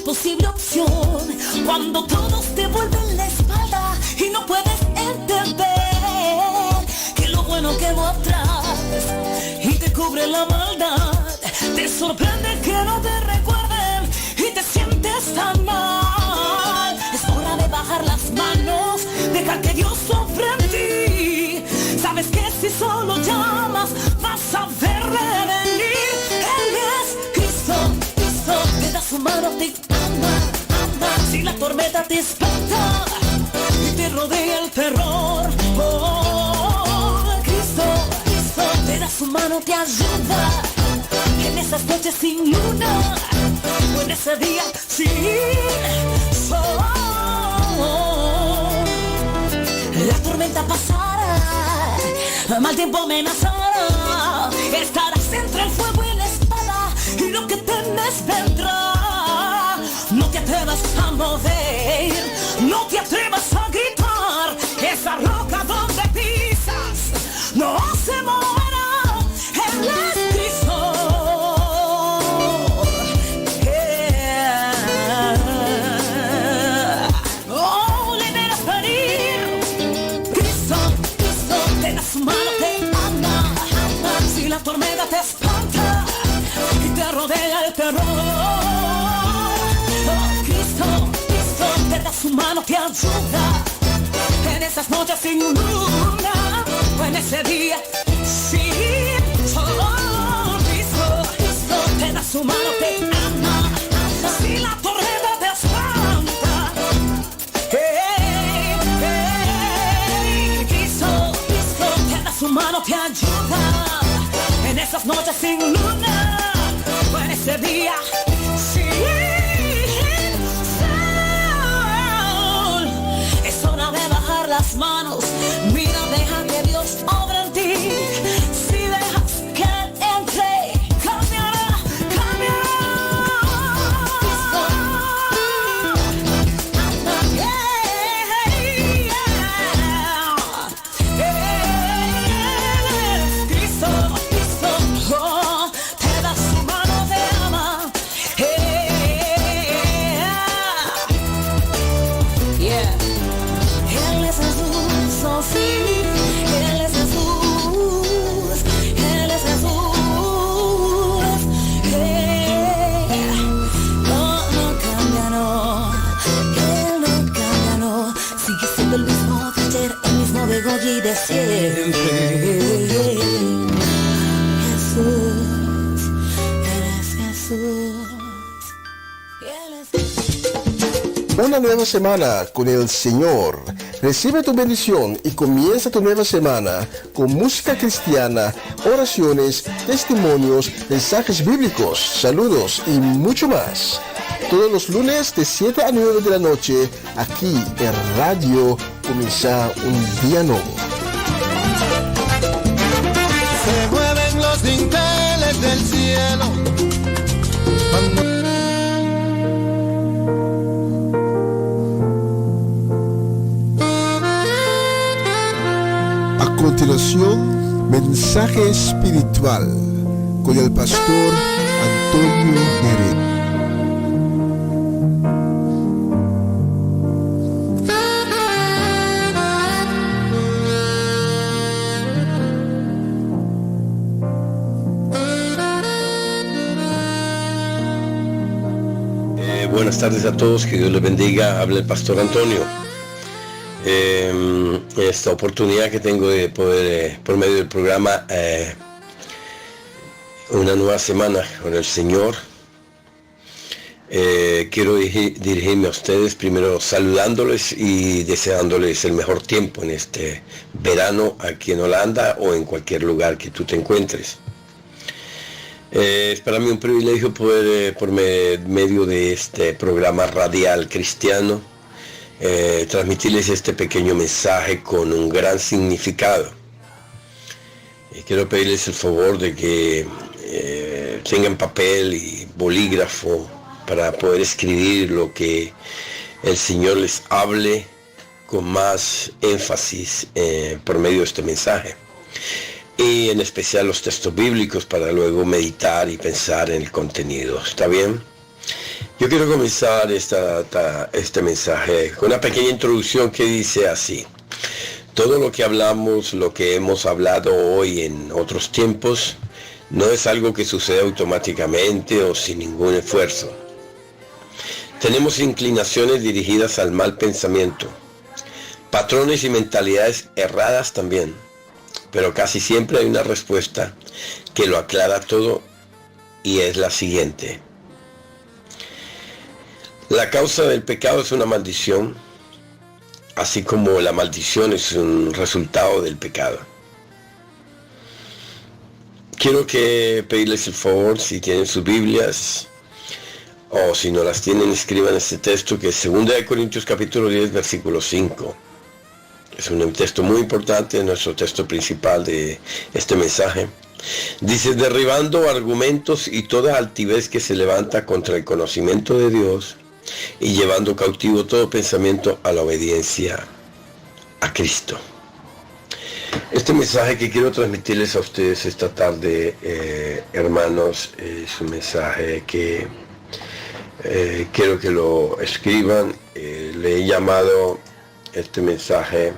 Posible opción, cuando todos te vuelven la espalda y no puedes entender que lo bueno quedó atrás y te cubre la maldad. Te sorprende que no te recuerden y te sientes tan mal. Es hora de bajar las manos, dejar que Dios sobre en ti. Sabes que si solo llamas vas a verle venir. Él es Cristo, te da su mano, te si la tormenta te espanta y te rodea el terror, oh, Cristo te da su mano, te ayuda en esas noches noche sin luna, o en ese día sin sol. La tormenta pasará, mal tiempo amenazará, estarás entre el fuego y la espada, y lo que temes vendrá. No te atrevas a mover, no te atrevas a gritar, esa roca donde pisas no se moverá. Él es Cristo. Oh, le verás venir. Cristo, Cristo, te da su mano, te ama. Si la tormenta te espanta y te rodea el terror, te da su mano, te ayuda en esas noches sin luna, o en ese día sin sol. Cristo, te da su mano, te ama. Si la tormenta te espanta, Cristo, te da su mano, te ayuda en esas noches sin luna, o en ese día sin las manos. Mira, deja que Dios obra en ti. Si dejas que Él entre, cambiará, cambiará. Cristo, Cristo, oh, te da su mano, te ama. Yeah. Él es Jesús, oh sí, Él es Jesús, Él es Jesús. No, no cambia, no, Él no cambia, no. Sigue siendo el mismo de ayer, el mismo de hoy y de siempre. Jesús, Él es Jesús, Él es Jesús. Una nueva semana con el Señor. Recibe tu bendición y comienza tu nueva semana con música cristiana, oraciones, testimonios, mensajes bíblicos, saludos y mucho más. Todos los lunes de 7 a 9 de la noche, aquí en Radio Comienza un Día Nuevo. Se mueven los dinteles del cielo. Cuando A continuación, mensaje espiritual con el pastor Antonio Nere. Buenas tardes a todos, que Dios les bendiga. Habla el pastor Antonio. Esta oportunidad que tengo de poder, por medio del programa, una nueva semana con el Señor. Quiero dirigirme a ustedes primero saludándoles y deseándoles el mejor tiempo en este verano aquí en Holanda o en cualquier lugar que tú te encuentres. Es para mí un privilegio poder, por medio de este programa radial cristiano, transmitirles este pequeño mensaje con un gran significado. Quiero pedirles el favor de que tengan papel y bolígrafo para poder escribir lo que el Señor les hable con más énfasis por medio de este mensaje. Y en especial los textos bíblicos para luego meditar y pensar en el contenido. ¿Está bien? Yo quiero comenzar este mensaje con una pequeña introducción que dice así: todo lo que hablamos, lo que hemos hablado hoy en otros tiempos, no es algo que sucede automáticamente o sin ningún esfuerzo. Tenemos inclinaciones dirigidas al mal pensamiento, patrones y mentalidades erradas también, pero casi siempre hay una respuesta que lo aclara todo, y es la siguiente: la causa del pecado es una maldición, así como la maldición es un resultado del pecado. Quiero que pedirles el favor, si tienen sus Biblias, o si no las tienen, escriban este texto, que es 2 Corintios capítulo 10, versículo 5. Es un texto muy importante, nuestro texto principal de este mensaje. Dice: derribando argumentos y toda altivez que se levanta contra el conocimiento de Dios, y llevando cautivo todo pensamiento a la obediencia a Cristo. Este mensaje que quiero transmitirles a ustedes esta tarde, hermanos, es un mensaje que quiero que lo escriban. Le he llamado este mensaje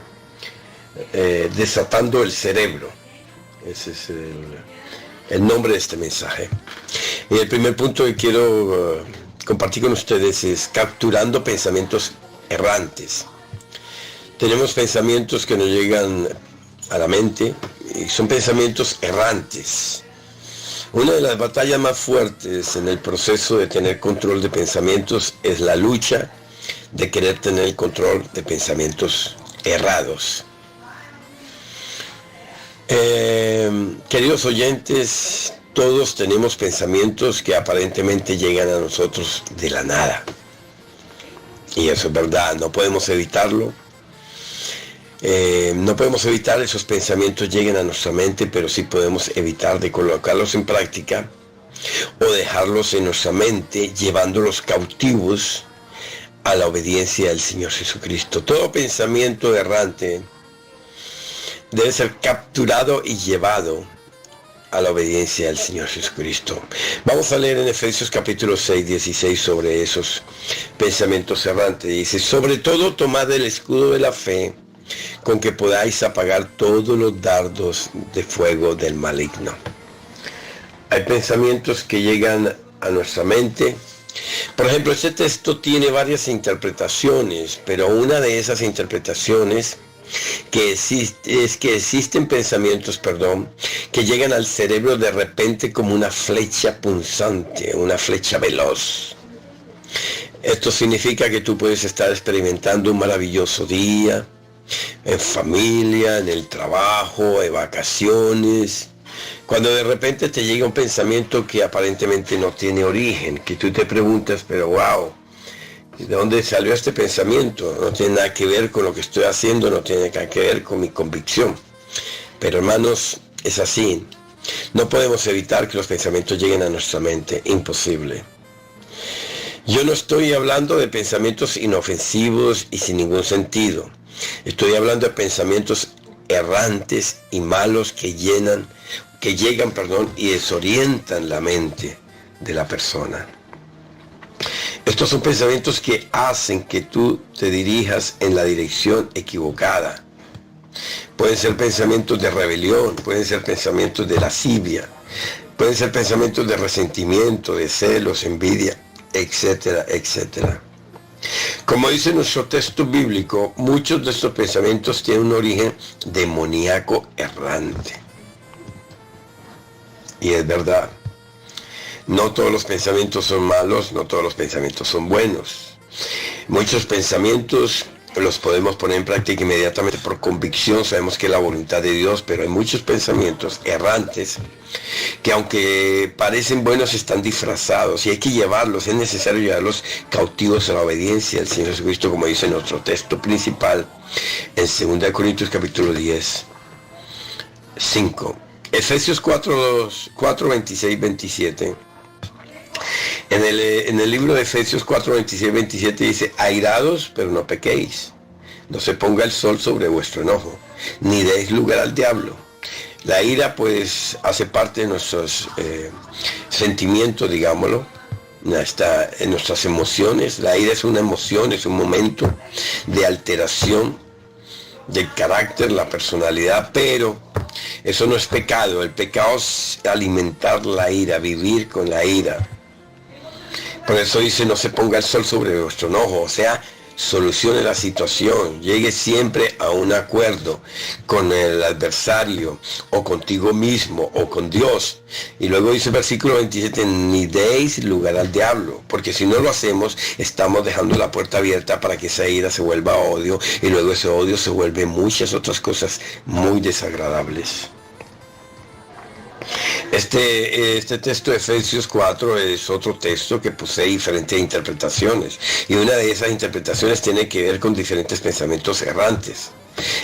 desatando el cerebro. Ese es el nombre de este mensaje. Y el primer punto que quiero compartir con ustedes es capturando pensamientos errantes. Tenemos pensamientos que nos llegan a la mente y son pensamientos errantes. Una de las batallas más fuertes en el proceso de tener control de pensamientos es la lucha de querer tener el control de pensamientos errados. Queridos oyentes, todos tenemos pensamientos que aparentemente llegan a nosotros de la nada. Y eso es verdad, no podemos evitarlo. No podemos evitar esos pensamientos lleguen a nuestra mente, pero sí podemos evitar de colocarlos en práctica o dejarlos en nuestra mente, llevándolos cautivos a la obediencia del Señor Jesucristo. Todo pensamiento errante debe ser capturado y llevado a la obediencia del Señor Jesucristo. Vamos a leer en Efesios capítulo 6, 16 sobre esos pensamientos errantes. Dice: sobre todo tomad el escudo de la fe, con que podáis apagar todos los dardos de fuego del maligno. Hay pensamientos que llegan a nuestra mente. Por ejemplo, este texto tiene varias interpretaciones, pero una de esas interpretaciones es que existen pensamientos, que llegan al cerebro de repente como una flecha punzante, una flecha veloz. Esto significa que tú puedes estar experimentando un maravilloso día, en familia, en el trabajo, en vacaciones, cuando de repente te llega un pensamiento que aparentemente no tiene origen, que tú te preguntas, pero wow, ¿de dónde salió este pensamiento? No tiene nada que ver con lo que estoy haciendo, no tiene nada que ver con mi convicción. Pero hermanos, es así. No podemos evitar que los pensamientos lleguen a nuestra mente, imposible. Yo no estoy hablando de pensamientos inofensivos y sin ningún sentido. Estoy hablando de pensamientos errantes y malos que llegan y desorientan la mente de la persona. Estos son pensamientos que hacen que tú te dirijas en la dirección equivocada. Pueden ser pensamientos de rebelión, pueden ser pensamientos de lascivia, pueden ser pensamientos de resentimiento, de celos, envidia, etcétera, etcétera. Como dice nuestro texto bíblico, muchos de estos pensamientos tienen un origen demoníaco errante. Y es verdad. No todos los pensamientos son malos, no todos los pensamientos son buenos. Muchos pensamientos los podemos poner en práctica inmediatamente por convicción, sabemos que es la voluntad de Dios, pero hay muchos pensamientos errantes que aunque parecen buenos están disfrazados y hay que llevarlos, es necesario llevarlos cautivos a la obediencia del Señor Jesucristo, como dice nuestro texto principal en 2 Corintios capítulo 10, 5. Efesios 4, 26, 27. En el libro de Efesios 4, 26, 27 dice: airados, pero no pequéis. No se ponga el sol sobre vuestro enojo, ni deis lugar al diablo. La ira pues hace parte de nuestros sentimientos, digámoslo, está en nuestras emociones. La ira es una emoción, es un momento de alteración del carácter, la personalidad, pero eso no es pecado. El pecado es alimentar la ira, vivir con la ira. Por eso dice: no se ponga el sol sobre vuestro enojo, o sea, solucione la situación, llegue siempre a un acuerdo con el adversario o contigo mismo o con Dios. Y luego dice el versículo 27, ni deis lugar al diablo, porque si no lo hacemos, estamos dejando la puerta abierta para que esa ira se vuelva odio, y luego ese odio se vuelve muchas otras cosas muy desagradables. Este texto de Efesios 4 es otro texto que posee diferentes interpretaciones, y una de esas interpretaciones tiene que ver con diferentes pensamientos errantes.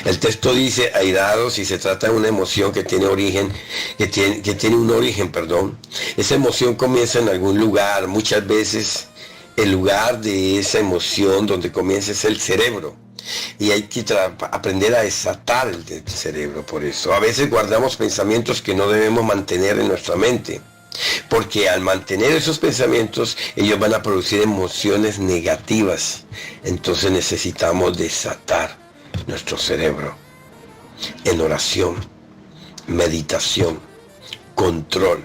El texto dice airados, y se trata de una emoción que tiene origen, que tiene un origen. Esa emoción comienza en algún lugar. Muchas veces el lugar de esa emoción donde comienza es el cerebro. Y hay que aprender a desatar el cerebro. Por eso a veces guardamos pensamientos que no debemos mantener en nuestra mente, porque al mantener esos pensamientos ellos van a producir emociones negativas. Entonces necesitamos desatar nuestro cerebro en oración, meditación, control,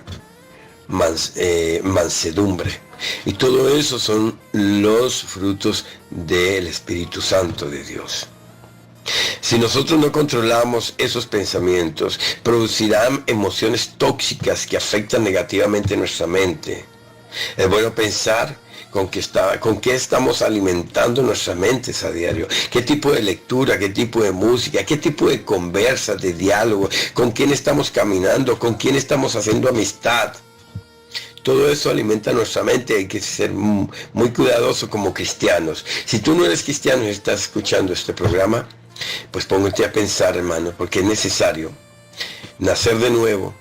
mansedumbre. Y todo eso son los frutos del Espíritu Santo de Dios. Si nosotros no controlamos esos pensamientos, producirán emociones tóxicas que afectan negativamente nuestra mente. Es bueno pensar con qué estamos alimentando nuestras mentes a diario, qué tipo de lectura, qué tipo de música, qué tipo de conversas, de diálogo, con quién estamos caminando, con quién estamos haciendo amistad. Todo eso alimenta nuestra mente. Hay que ser muy cuidadoso como cristianos. Si tú no eres cristiano y estás escuchando este programa, pues póngate a pensar, hermano, porque es necesario nacer de nuevo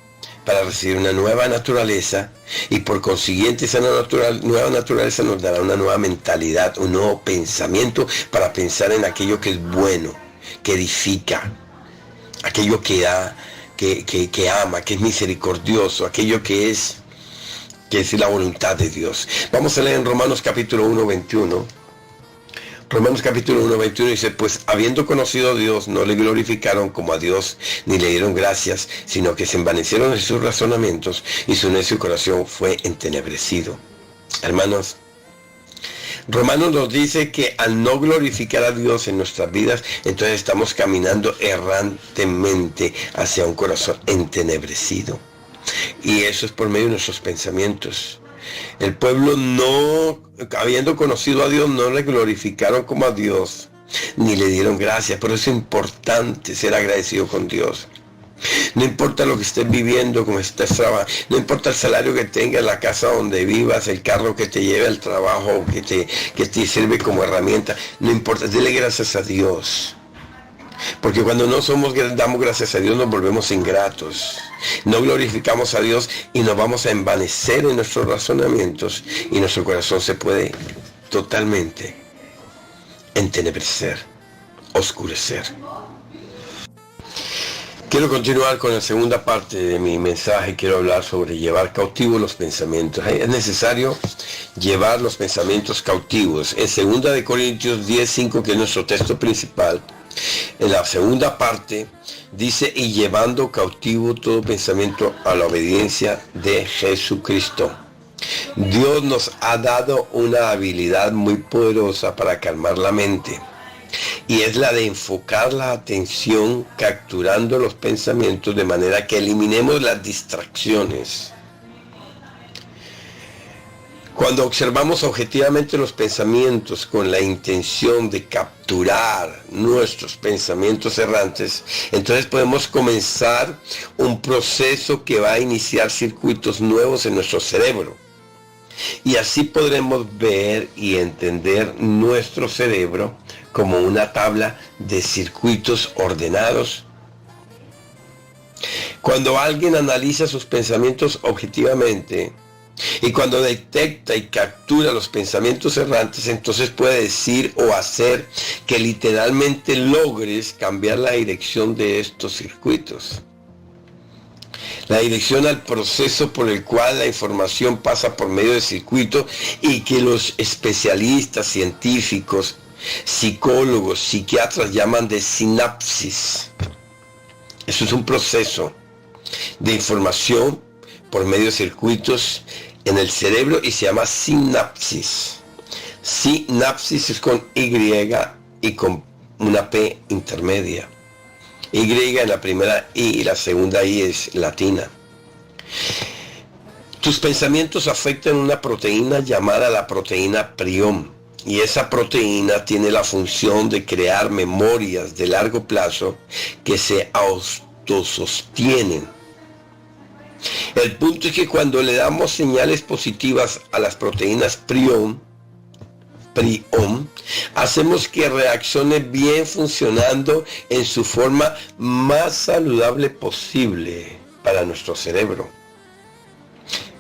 para recibir una nueva naturaleza, y por consiguiente esa nueva naturaleza nos dará una nueva mentalidad, un nuevo pensamiento para pensar en aquello que es bueno, que edifica, aquello que da, que ama, que es misericordioso, aquello que es la voluntad de Dios. Vamos a leer en Romanos capítulo 1, 21. Romanos capítulo 1, 21 dice: pues habiendo conocido a Dios, no le glorificaron como a Dios, ni le dieron gracias, sino que se envanecieron en sus razonamientos, y su necio corazón fue entenebrecido. Hermanos, Romanos nos dice que al no glorificar a Dios en nuestras vidas, entonces estamos caminando errantemente hacia un corazón entenebrecido. Y eso es por medio de nuestros pensamientos. El pueblo, no habiendo conocido a Dios, no le glorificaron como a Dios, ni le dieron gracias. Por eso es importante ser agradecido con Dios. No importa lo que estés viviendo, cómo estés trabajando, no importa el salario que tengas, la casa donde vivas, el carro que te lleve al trabajo, que te sirve como herramienta, no importa, dile gracias a Dios. Porque cuando no damos gracias a Dios, nos volvemos ingratos. No glorificamos a Dios y nos vamos a envanecer en nuestros razonamientos, y nuestro corazón se puede totalmente entenebrecer, oscurecer. Quiero continuar con la segunda parte de mi mensaje. Quiero hablar sobre llevar cautivos los pensamientos. Es necesario llevar los pensamientos cautivos. En 2 Corintios 10:5, que es nuestro texto principal, en la segunda parte dice: y llevando cautivo todo pensamiento a la obediencia de Jesucristo. Dios nos ha dado una habilidad muy poderosa para calmar la mente, y es la de enfocar la atención capturando los pensamientos de manera que eliminemos las distracciones. Cuando observamos objetivamente los pensamientos con la intención de capturar nuestros pensamientos errantes, entonces podemos comenzar un proceso que va a iniciar circuitos nuevos en nuestro cerebro. Y así podremos ver y entender nuestro cerebro como una tabla de circuitos ordenados. Cuando alguien analiza sus pensamientos objetivamente, y cuando detecta y captura los pensamientos errantes, entonces puede decir o hacer que literalmente logres cambiar la dirección de estos circuitos. La dirección al proceso por el cual la información pasa por medio de circuitos, y que los especialistas, científicos, psicólogos, psiquiatras llaman de sinapsis. Eso es un proceso de información por medio de circuitos en el cerebro y se llama sinapsis. Sinapsis es con Y y con una P intermedia. Y en la primera I y la segunda I es latina. Tus pensamientos afectan una proteína llamada la proteína prión. Y esa proteína tiene la función de crear memorias de largo plazo que se autosostienen. El punto es que cuando le damos señales positivas a las proteínas prion, hacemos que reaccione bien funcionando en su forma más saludable posible para nuestro cerebro.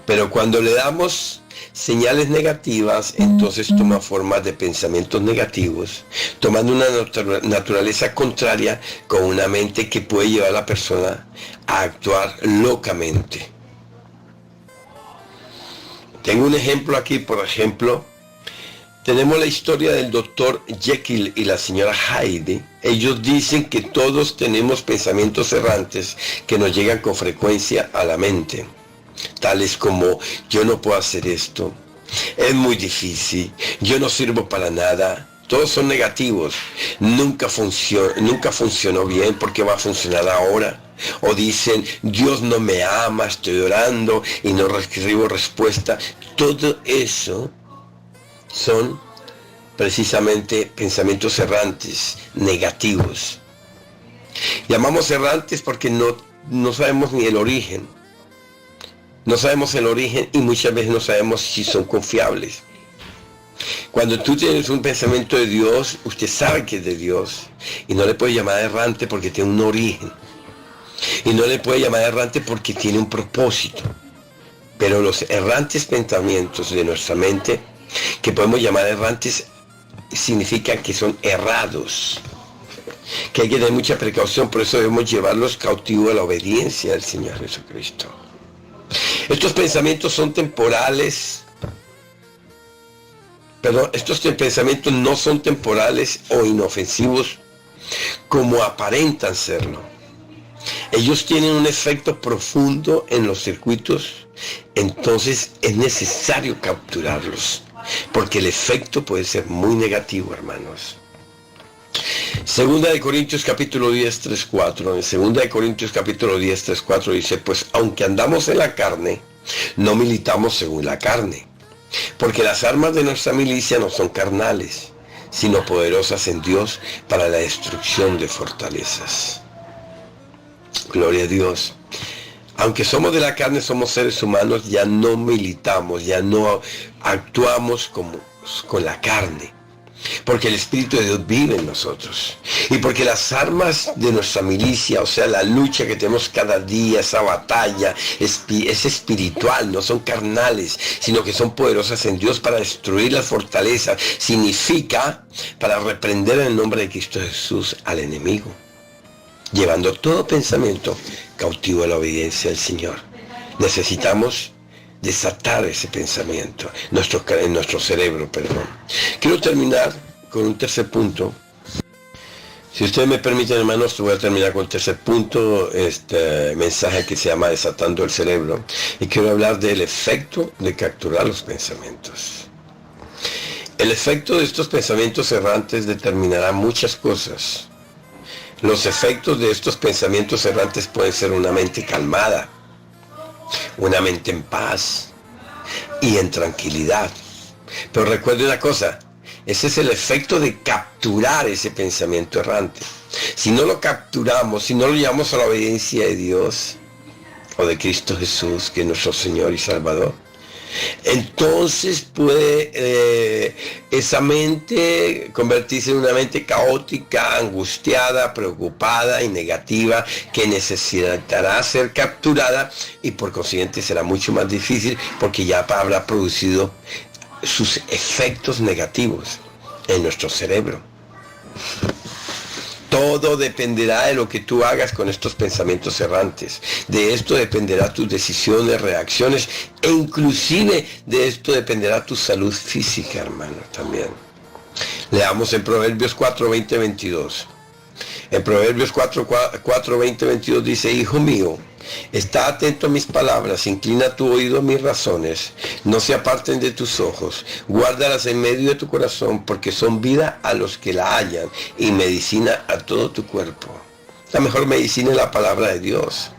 Pero cuando le damos señales negativas, entonces toma formas de pensamientos negativos, tomando una naturaleza contraria con una mente que puede llevar a la persona a actuar locamente. Tengo un ejemplo aquí, por ejemplo, tenemos la historia del doctor Jekyll y la señora Hyde. Ellos dicen que todos tenemos pensamientos errantes que nos llegan con frecuencia a la mente. Tales como, yo no puedo hacer esto, es muy difícil, yo no sirvo para nada. Todos son negativos, nunca funcionó bien, porque va a funcionar ahora. O dicen, Dios no me ama, estoy orando y no recibo respuesta. Todo eso son precisamente pensamientos errantes, negativos. Llamamos errantes porque no sabemos ni el origen. No sabemos el origen y muchas veces no sabemos si son confiables. Cuando tú tienes un pensamiento de Dios, usted sabe que es de Dios y no le puede llamar errante porque tiene un origen. Y no le puede llamar errante porque tiene un propósito. Pero los errantes pensamientos de nuestra mente, que podemos llamar errantes, significan que son errados. Que hay que tener mucha precaución, por eso debemos llevarlos cautivos a la obediencia del Señor Jesucristo. Estos pensamientos son temporales. Estos pensamientos no son temporales o inofensivos como aparentan serlo. Ellos tienen un efecto profundo en los circuitos, entonces es necesario capturarlos, porque el efecto puede ser muy negativo, hermanos. Segunda de Corintios capítulo 10, 3, 4. En Segunda de Corintios capítulo 10, 3, 4 dice, pues aunque andamos en la carne, no militamos según la carne. Porque las armas de nuestra milicia no son carnales, sino poderosas en Dios para la destrucción de fortalezas. Gloria a Dios. Aunque somos de la carne, somos seres humanos, ya no militamos, ya no actuamos con la carne. Porque el Espíritu de Dios vive en nosotros. Y porque las armas de nuestra milicia, o sea, la lucha que tenemos cada día, esa batalla, es espiritual, no son carnales, sino que son poderosas en Dios para destruir las fortalezas. Significa para reprender en el nombre de Cristo Jesús al enemigo, llevando todo pensamiento cautivo a la obediencia del Señor. Necesitamos desatar ese pensamiento en nuestro cerebro, perdón. Quiero terminar con un tercer punto. Si ustedes me permiten, hermanos, voy a terminar con el tercer punto, este mensaje que se llama Desatando el Cerebro. Y quiero hablar del efecto de capturar los pensamientos. El efecto de estos pensamientos errantes determinará muchas cosas. Los efectos de estos pensamientos errantes pueden ser una mente calmada, una mente en paz y en tranquilidad. Pero recuerde una cosa, ese es el efecto de capturar ese pensamiento errante. Si no lo capturamos, si no lo llevamos a la obediencia de Dios o de Cristo Jesús, que es nuestro Señor y Salvador, entonces puede esa mente convertirse en una mente caótica, angustiada, preocupada y negativa, que necesitará ser capturada y por consiguiente será mucho más difícil, porque ya habrá producido sus efectos negativos en nuestro cerebro. Todo dependerá de lo que tú hagas con estos pensamientos errantes. De esto dependerá tus decisiones, reacciones, e inclusive de esto dependerá tu salud física, hermano, también. Leamos en Proverbios 4, 20, 22. En Proverbios 4, 20, 22 dice, hijo mío, está atento a mis palabras, inclina tu oído a mis razones, no se aparten de tus ojos, guárdalas en medio de tu corazón, porque son vida a los que la hallan y medicina a todo tu cuerpo. La mejor medicina es la palabra de Dios.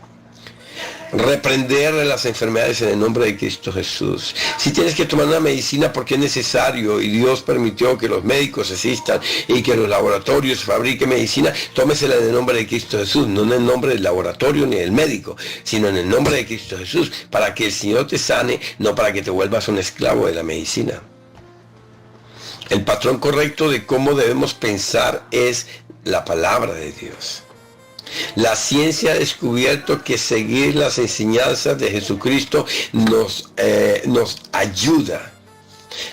Reprender las enfermedades en el nombre de Cristo Jesús. Si tienes que tomar una medicina porque es necesario y Dios permitió que los médicos existan y que los laboratorios fabriquen medicina, tómesela en el nombre de Cristo Jesús, no en el nombre del laboratorio ni del médico, sino en el nombre de Cristo Jesús, para que el Señor te sane, no para que te vuelvas un esclavo de la medicina. El patrón correcto de cómo debemos pensar es la palabra de Dios. La ciencia ha descubierto que seguir las enseñanzas de Jesucristo nos ayuda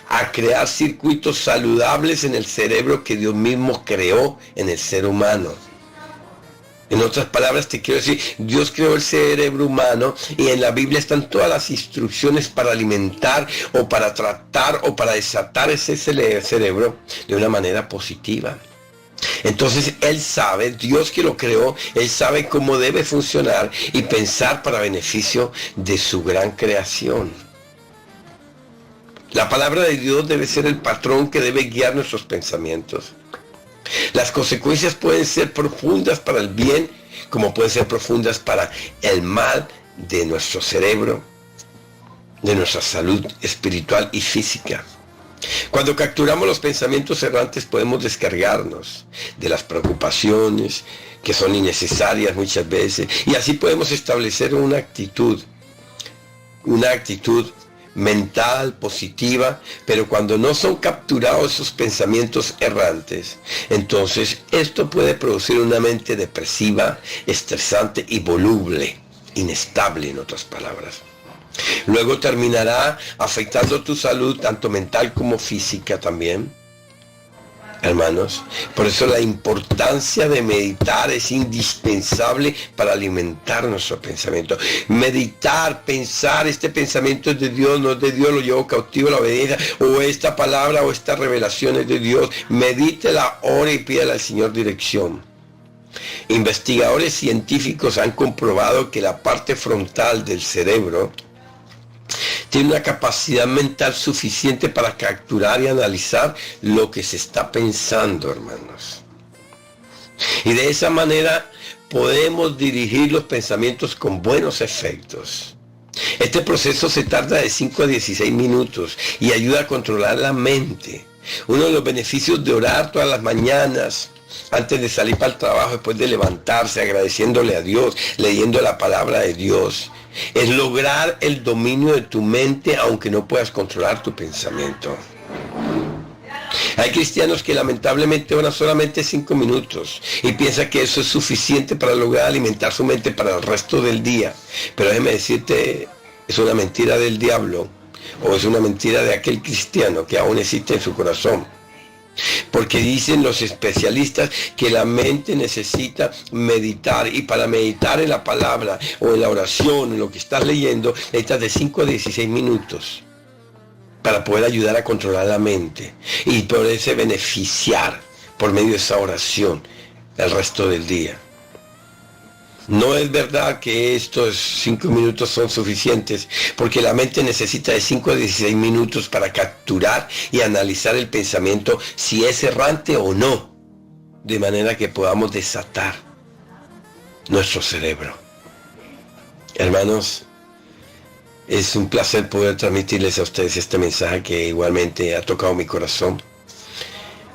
a crear circuitos saludables en el cerebro que Dios mismo creó en el ser humano. En otras palabras te quiero decir, Dios creó el cerebro humano y en la Biblia están todas las instrucciones para alimentar o para tratar o para desatar ese cerebro de una manera positiva. Entonces Él sabe, Dios que lo creó, Él sabe cómo debe funcionar y pensar para beneficio de su gran creación. La palabra de Dios debe ser el patrón que debe guiar nuestros pensamientos. Las consecuencias pueden ser profundas para el bien, como pueden ser profundas para el mal de nuestro cerebro, de nuestra salud espiritual y física. Cuando capturamos los pensamientos errantes podemos descargarnos de las preocupaciones que son innecesarias muchas veces y así podemos establecer una actitud mental positiva, pero cuando no son capturados esos pensamientos errantes, entonces esto puede producir una mente depresiva, estresante y voluble, inestable en otras palabras. Luego terminará afectando tu salud, tanto mental como física también. Hermanos, por eso la importancia de meditar es indispensable para alimentar nuestro pensamiento. Meditar, pensar, este pensamiento es de Dios, no es de Dios, lo llevo cautivo a la obediencia, o esta palabra o esta revelación es de Dios. Medítela, ore y pídale al Señor dirección. Investigadores científicos han comprobado que la parte frontal del cerebro tiene una capacidad mental suficiente para capturar y analizar lo que se está pensando, hermanos. Y de esa manera podemos dirigir los pensamientos con buenos efectos. Este proceso se tarda de 5 a 16 minutos y ayuda a controlar la mente. Uno de los beneficios de orar todas las mañanas, antes de salir para el trabajo, después de levantarse, agradeciéndole a Dios, leyendo la palabra de Dios, es lograr el dominio de tu mente aunque no puedas controlar tu pensamiento. Hay cristianos que lamentablemente oran solamente 5 minutos y piensan que eso es suficiente para lograr alimentar su mente para el resto del día. Pero déjeme decirte, es una mentira del diablo o es una mentira de aquel cristiano que aún existe en su corazón. Porque dicen los especialistas que la mente necesita meditar y para meditar en la palabra o en la oración, en lo que estás leyendo, necesitas de 5 a 16 minutos para poder ayudar a controlar la mente y poderse beneficiar por medio de esa oración el resto del día. No es verdad que estos 5 minutos son suficientes, porque la mente necesita de 5 a 16 minutos para capturar y analizar el pensamiento, si es errante o no, de manera que podamos desatar nuestro cerebro. Hermanos, es un placer poder transmitirles a ustedes este mensaje que igualmente ha tocado mi corazón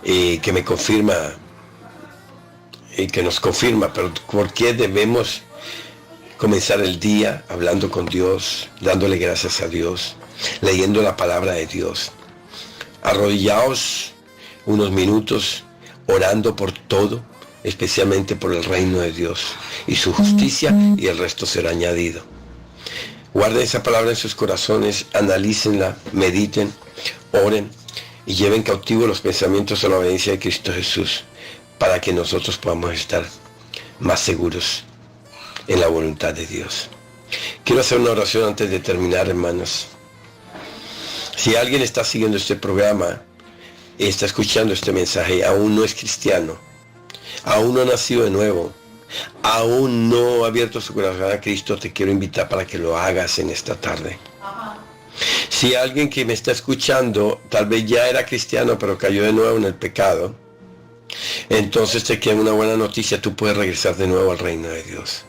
y que me confirma y que nos confirma, pero ¿por qué debemos comenzar el día hablando con Dios, dándole gracias a Dios, leyendo la palabra de Dios? Arrodillaos unos minutos, orando por todo, especialmente por el reino de Dios y su justicia, y el resto será añadido. Guarden esa palabra en sus corazones, analícenla, mediten, oren y lleven cautivo los pensamientos a la obediencia de Cristo Jesús, para que nosotros podamos estar más seguros en la voluntad de Dios. Quiero hacer una oración antes de terminar, hermanos. Si alguien está siguiendo este programa, está escuchando este mensaje y aún no es cristiano, aún no ha nacido de nuevo, aún no ha abierto su corazón a Cristo, te quiero invitar para que lo hagas en esta tarde. Si alguien que me está escuchando tal vez ya era cristiano pero cayó de nuevo en el pecado, entonces te queda una buena noticia, tú puedes regresar de nuevo al reino de Dios.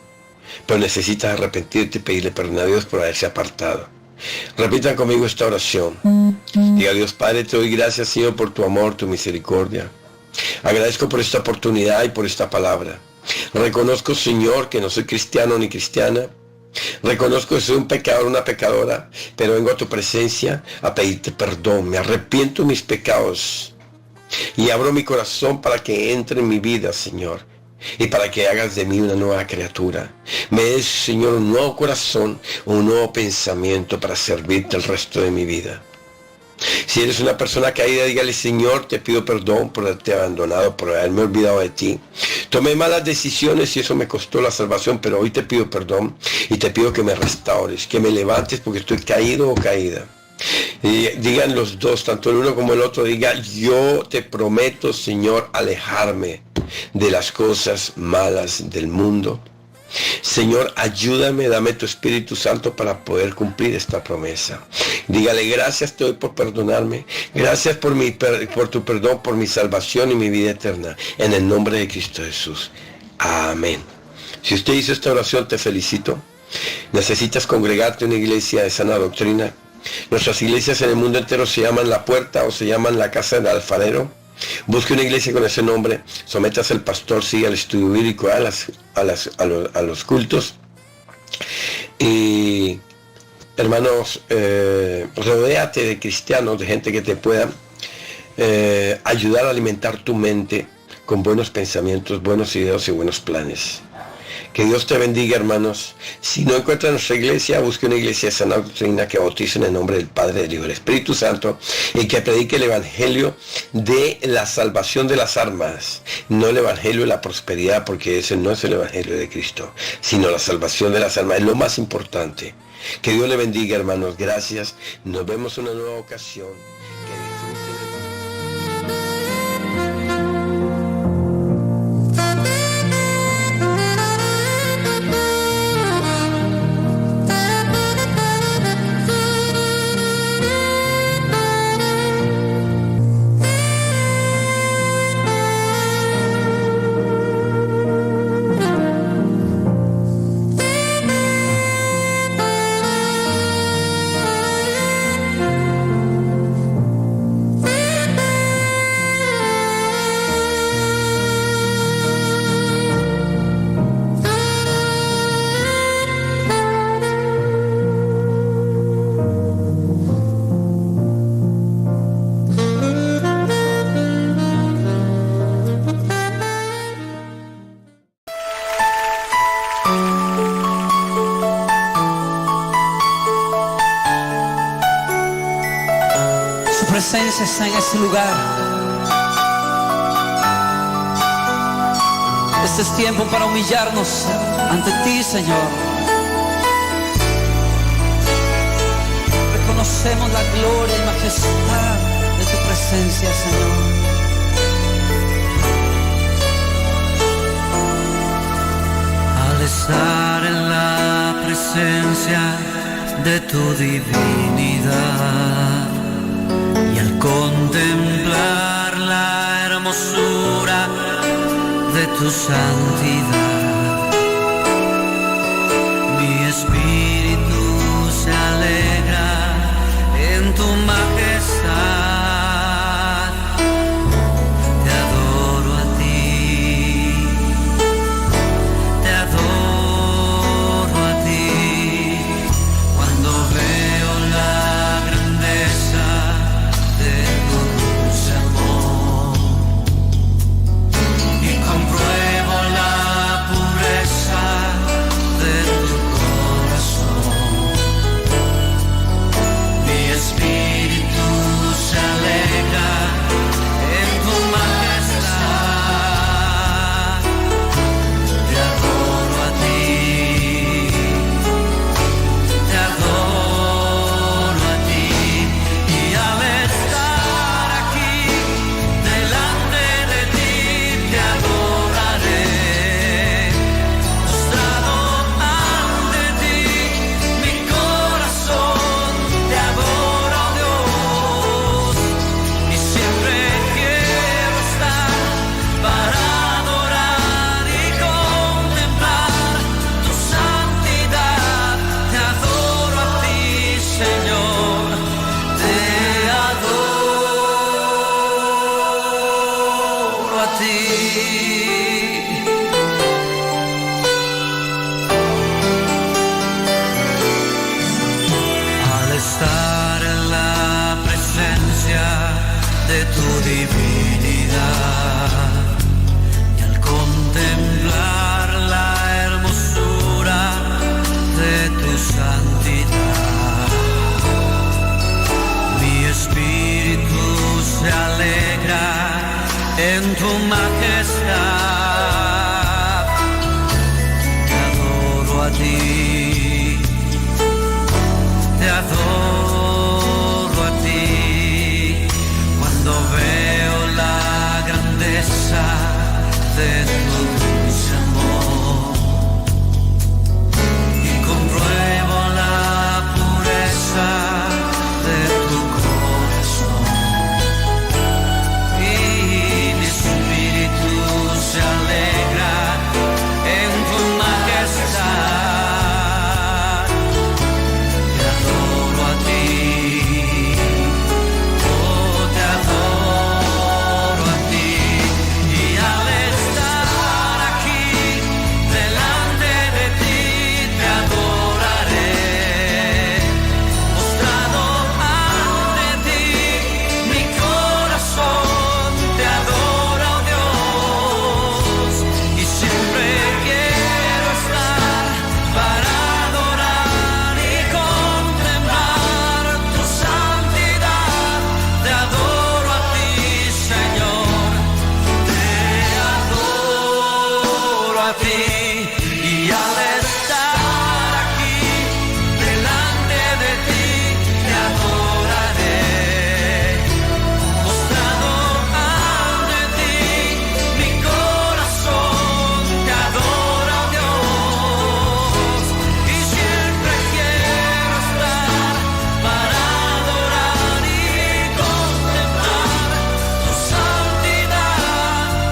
pero necesitas arrepentirte y pedirle perdón a Dios por haberse apartado. Repitan conmigo esta oración. Diga: Dios Padre, te doy gracias, Señor, por tu amor, tu misericordia. Agradezco por esta oportunidad y por esta palabra. Reconozco, Señor, que no soy cristiano ni cristiana. Reconozco que soy un pecador, una pecadora, pero vengo a tu presencia a pedirte perdón. Me arrepiento de mis pecados y abro mi corazón para que entre en mi vida, Señor, y para que hagas de mí una nueva criatura. Me des, Señor, un nuevo corazón, un nuevo pensamiento para servirte el resto de mi vida. Si eres una persona caída, dígale: Señor, te pido perdón por haberte abandonado, por haberme olvidado de ti. Tomé malas decisiones y eso me costó la salvación, pero hoy te pido perdón y te pido que me restaures, que me levantes porque estoy caído o caída. Y digan los dos, tanto el uno como el otro, diga: yo te prometo, Señor, alejarme de las cosas malas del mundo. Señor, ayúdame, dame tu Espíritu Santo para poder cumplir esta promesa. Dígale: gracias te doy por perdonarme, gracias por tu perdón, por mi salvación y mi vida eterna, en el nombre de Cristo Jesús. Amén. Si usted hizo esta oración, te felicito. Necesitas congregarte en una iglesia de sana doctrina. Nuestras iglesias en el mundo entero se llaman La Puerta o se llaman La Casa del Alfarero. Busque una iglesia con ese nombre, sométase al pastor, siga el estudio bíblico, a los cultos. Y hermanos, rodéate de cristianos, de gente que te pueda ayudar a alimentar tu mente con buenos pensamientos, buenos ideas y buenos planes. Que Dios te bendiga, hermanos. Si no encuentra nuestra iglesia, busque una iglesia de sana doctrina que bautice en el nombre del Padre, del Hijo y del Espíritu Santo y que predique el evangelio de la salvación de las almas, no el evangelio de la prosperidad, porque ese no es el evangelio de Cristo, sino la salvación de las almas, es lo más importante. Que Dios le bendiga, hermanos. Gracias. Nos vemos en una nueva ocasión. Que disfruten. Presencia está en este lugar. Este es tiempo para humillarnos ante ti, Señor. Reconocemos la gloria y majestad de tu presencia, Señor. Al estar en la presencia de tu divinidad y al contemplar la hermosura de tu santidad, mi espíritu se alegra en tu majestad. Te adoro a ti, te adoro a ti, cuando veo la grandeza de tu dulce amor y compruebo la pureza de tu corazón. Mi espíritu de tu divinidad. Y al contemplar la hermosura de tu santidad, mi espíritu se alegra en tu majestad. Te adoro a ti, te adoro a ti. Cuando veo la grandeza de tu dulce amor y compruebo la pureza de tu corazón, y mi espíritu se alegra en tu majestad. Te adoro a ti, oh, te adoro a ti. Y al estar aquí delante de ti te adoraré, postrado ante ti, mi corazón te adora, oh Dios, y siempre quiero estar para adorar y contemplar tu santidad. Te adoro a ti, Señor, te adoro a ti. Y al estar aquí delante de ti te adoraré, postrado ante ti, mi corazón te adora, oh Dios, y siempre quiero estar para adorar y contemplar tu santidad.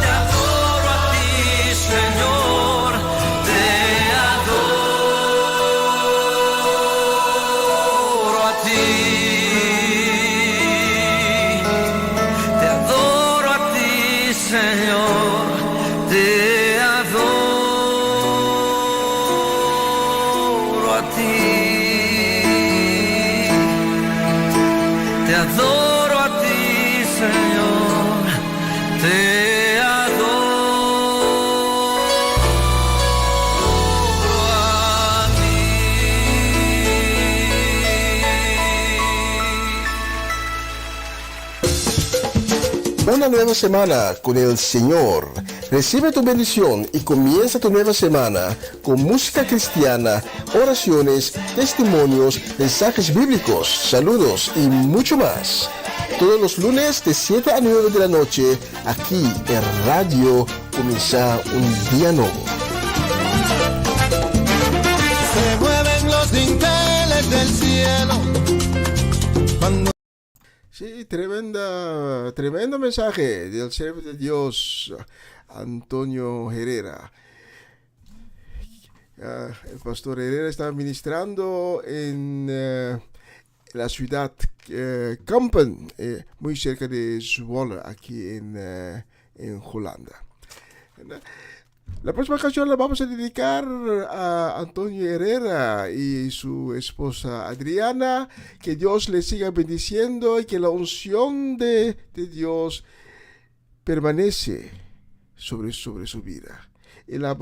Te adoro a ti, Señor, te adoro a ti. Te adoro a ti, Señor, te adoro a ti. Te adoro a ti, Señor, te adoro a ti. Una nueva semana con el Señor. Recibe tu bendición y comienza tu nueva semana con música cristiana, oraciones, testimonios, mensajes bíblicos, saludos y mucho más. Todos los lunes de 7 a 9 de la noche, aquí en Radio Comienza un Día Nuevo. Se mueven los dinteles del cielo. Cuando Sí, tremendo mensaje del siervo de Dios, Antonio Herrera. El pastor Herrera está ministrando en la ciudad Kampen, muy cerca de Zwolle, aquí en Holanda. La próxima canción la vamos a dedicar a Antonio Herrera y su esposa Adriana. Que Dios les siga bendiciendo y que la unción de Dios permanece sobre su vida. Y la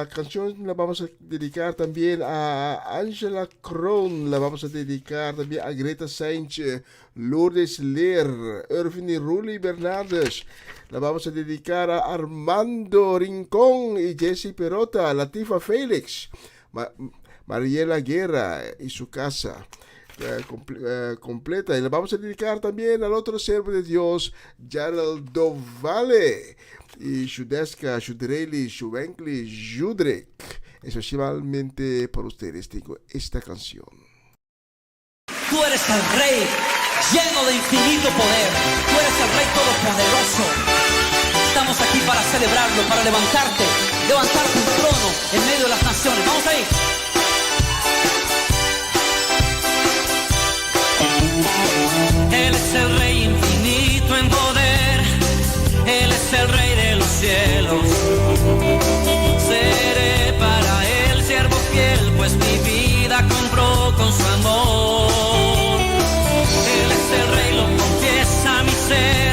canción la vamos a dedicar también a Angela Kroon, la vamos a dedicar también a Greta Saintje, Lourdes Leer, Irvin y Ruli Bernardes. La vamos a dedicar a Armando Rincón y Jesse Perota, Latifa Félix, Mariela Guerra y su casa completa. Y la vamos a dedicar también al otro siervo de Dios, Jarel Dovale, y Shudeska, Shudreli, Shuvenkli, Judrek. Especialmente por ustedes tengo esta canción. Tú eres el Rey, lleno de infinito poder. Tú eres el Rey todopoderoso. Estamos aquí para celebrarlo, para levantar un trono en medio de las naciones. Vamos ahí. Él es el Rey infinito en poder. Él es el Rey de los cielos. Seré para él siervo fiel, pues mi vida compró con su amor. Él es el Rey, lo confiesa mi ser.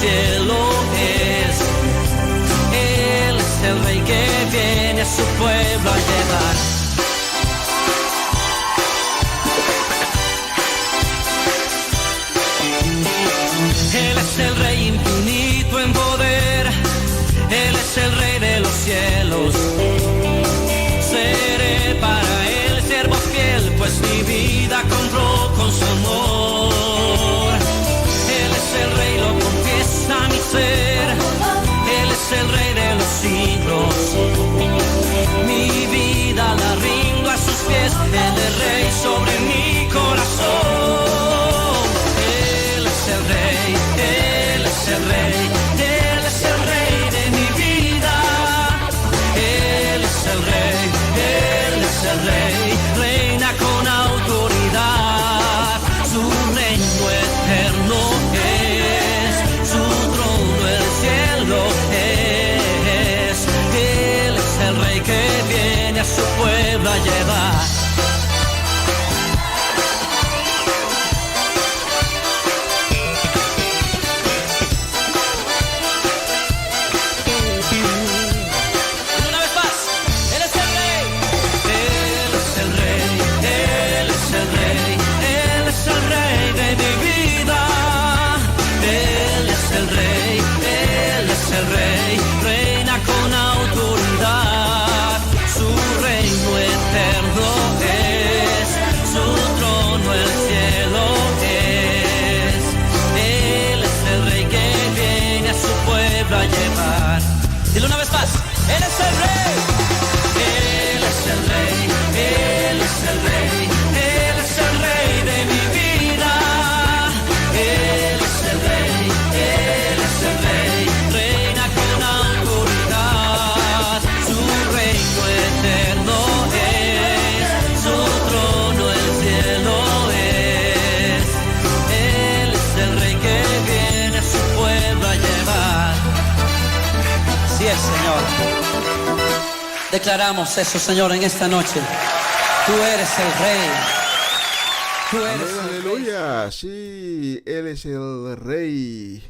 cielo es. Él es el rey que viene a su pueblo a llevar. Él es el rey infinito en poder, Él es el rey de los cielos. Seré para Él siervo fiel, pues mi vida compró con su amor. Él es el rey, lo confiesa mi ser, Él es el rey de los siglos. Mi vida la rindo a sus pies, Él es rey sobre mi corazón. Él es el rey, Él es el rey, Él es el rey de mi vida. Él es el rey, Él es el rey, reina con autoridad. Su reino eterno es, su trono el cielo es. Él es el rey que viene a su pueblo a llevar. Dile una vez más, Él es el rey, Él es el rey, Él es el rey, Él es el rey de mi vida. Él es el rey, Él es el rey, reina con autoridad. Su reino eterno es, su trono el cielo es. Él es el rey que viene a su pueblo a llevar. Sí, el Señor. Declaramos eso, Señor, en esta noche. Tú eres el rey. Tú eres el Aleluya. Sí, Él es el rey.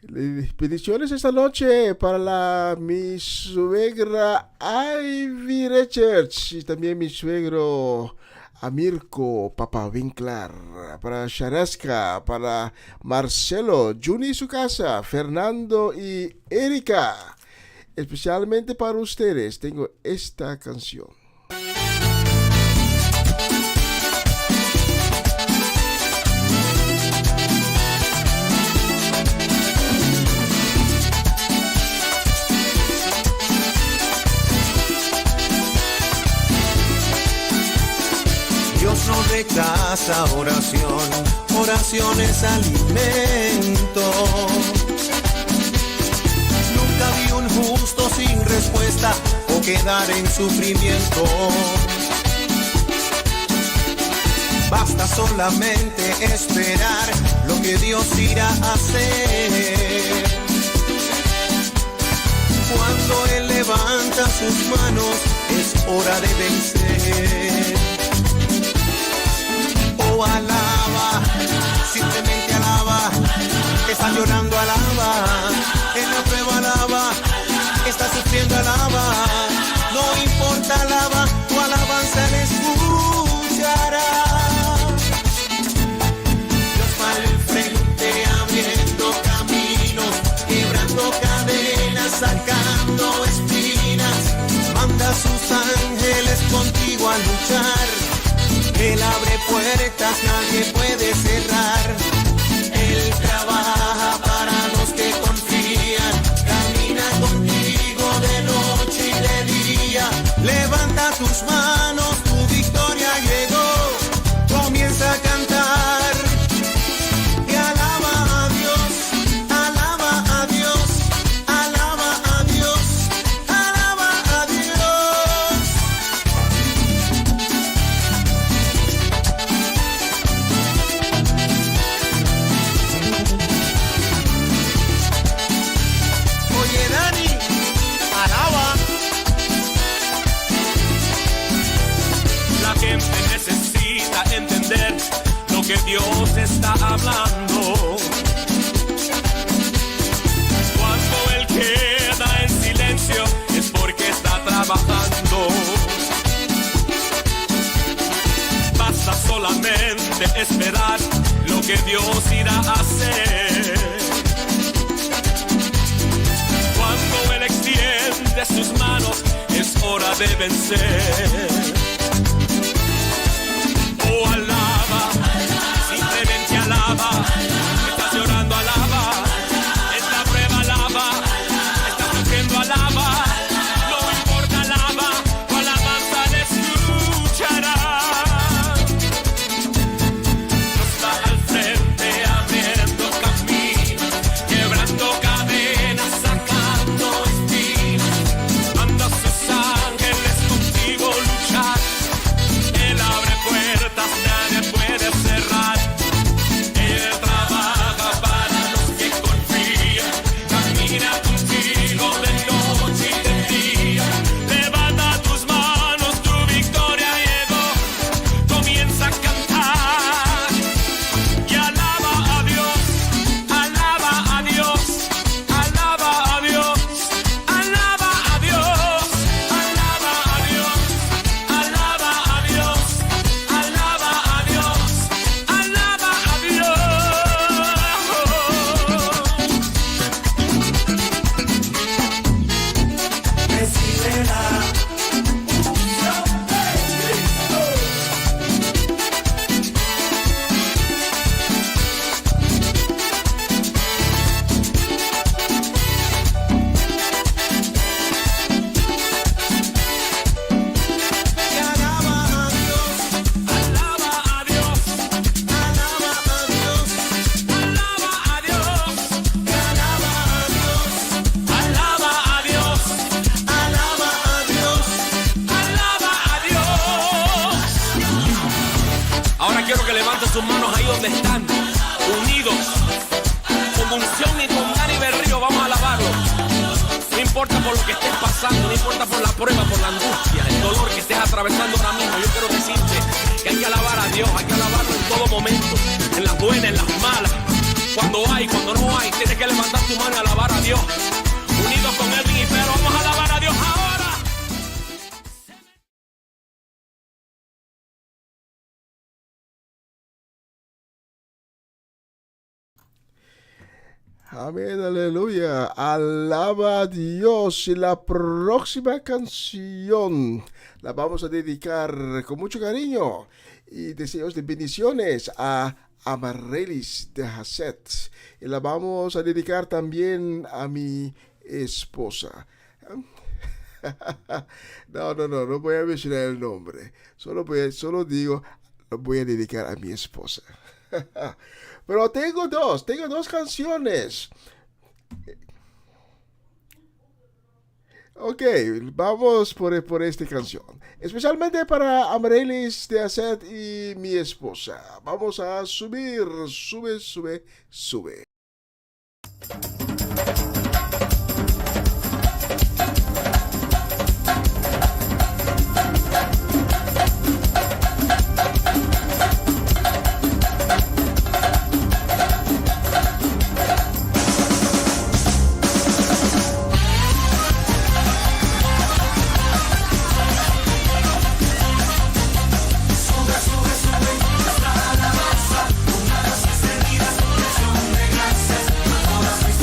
Bendiciones esta noche para mi suegra Ivy Richards y también mi suegro Amirko Papa Winkler, para Sharaska, para Marcelo, Juni y su casa, Fernando y Erika. Especialmente para ustedes tengo esta canción. Dios no rechaza oración, oración es alimento. Nunca vi un justo sin respuesta o quedar en sufrimiento. Basta solamente esperar lo que Dios irá a hacer. Cuando Él levanta sus manos es hora de vencer. Oh, alaba, simplemente alaba. Está llorando, alaba. En la prueba, alaba. Está sufriendo, alaba. No importa, alaba. Tu alabanza le escuchará. Dios va al frente abriendo caminos, quebrando cadenas, sacando espinas. Manda a sus ángeles contigo a luchar. Él abre puertas, nadie puede cerrar. Él trabaja para los que confían. Camina contigo de noche y de día. Levanta tus manos, tu victoria llegó. Comienza a cantar y alaba a Dios, alaba a Dios, alaba a Dios, alaba a Dios. Oye, Dani, alaba. La gente necesita entender lo que Dios está hablando. solamente esperar lo que Dios irá a hacer. Cuando Él extiende sus manos, es hora de vencer. Oh, alaba, simplemente alaba. Estás llorando, alaba. En la prueba, alaba. Estás sufriendo, alaba. No importa, alaba. Tu alabanza le escuchará. Dios va al frente abriendo camino, quebrando cadenas, sacando espinas. Manda a sus ángeles contigo luchar. Él abre puertas, nadie puede cerrar. Él trabaja para los que confían. Camina contigo de noche y de día. Levanta tus manos, tu victoria llegó. Comienza a cantar y alaba a Dios, alaba a Dios, alaba a Dios, alaba a Dios, alaba a Dios, alaba a Dios, alaba a Dios, alaba a Dios. Recibe la Y alaba a Dios, Alaba a Dios, alaba a Dios, alaba a Dios, y alaba a Dios, alaba a Dios, alaba a Dios. alaba a Dios. Ahora quiero que levanten sus manos ahí donde están, unidos, con unción y con Dani Berrío. Vamos a alabarlo. No importa por lo que estés pasando, no importa por la prueba, por la angustia, el dolor que estés atravesando ahora mismo. Yo quiero decirte que hay que alabar a Dios, hay que alabarlo en todo momento, en las buenas, en las malas, cuando hay, cuando no hay. Tienes que levantar tu mano y alabar a Dios. Unidos con Edwin y Pedro, vamos a alabar a Dios ahora. Amén, aleluya. Alaba a Dios. Y la próxima canción la vamos a dedicar con mucho cariño y deseos de bendiciones a Amarrelis de Hasset. Y la vamos a dedicar también a mi esposa. No voy a mencionar el nombre. Solo digo, lo voy a dedicar a mi esposa. Pero tengo dos canciones. Ok, vamos por esta canción. Especialmente para Amarellis de Hasset y mi esposa. Vamos a subir, sube. alabanza, una de las heridas, colección de gracias, todas mis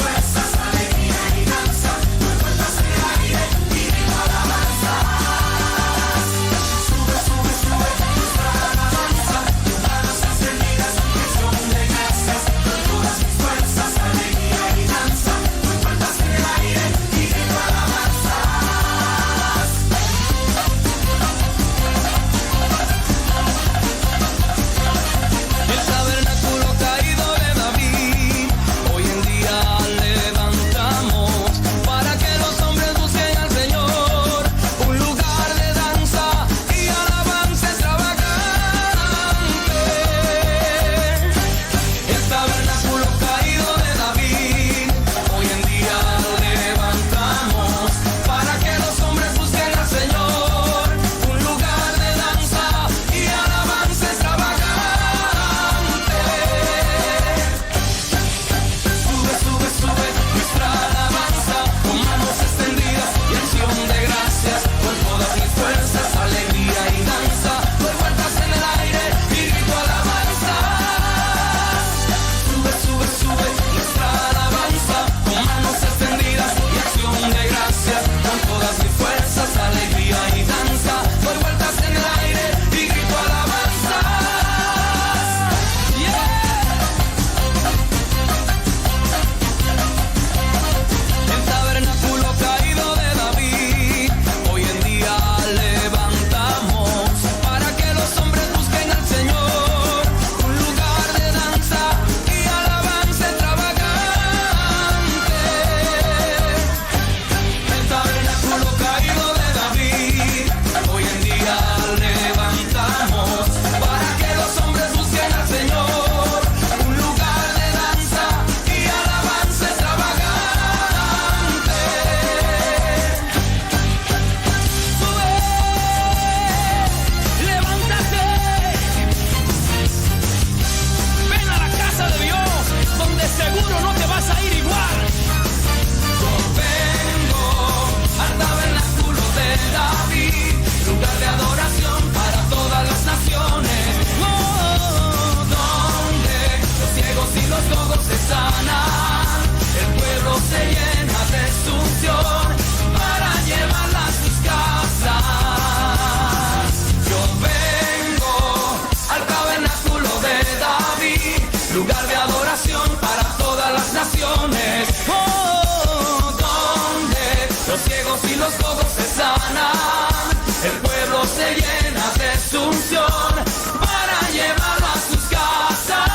salvación para todas las naciones. Oh, donde los ciegos y los cojos se sanan, el pueblo se llena de su unción para llevarlo a sus casas.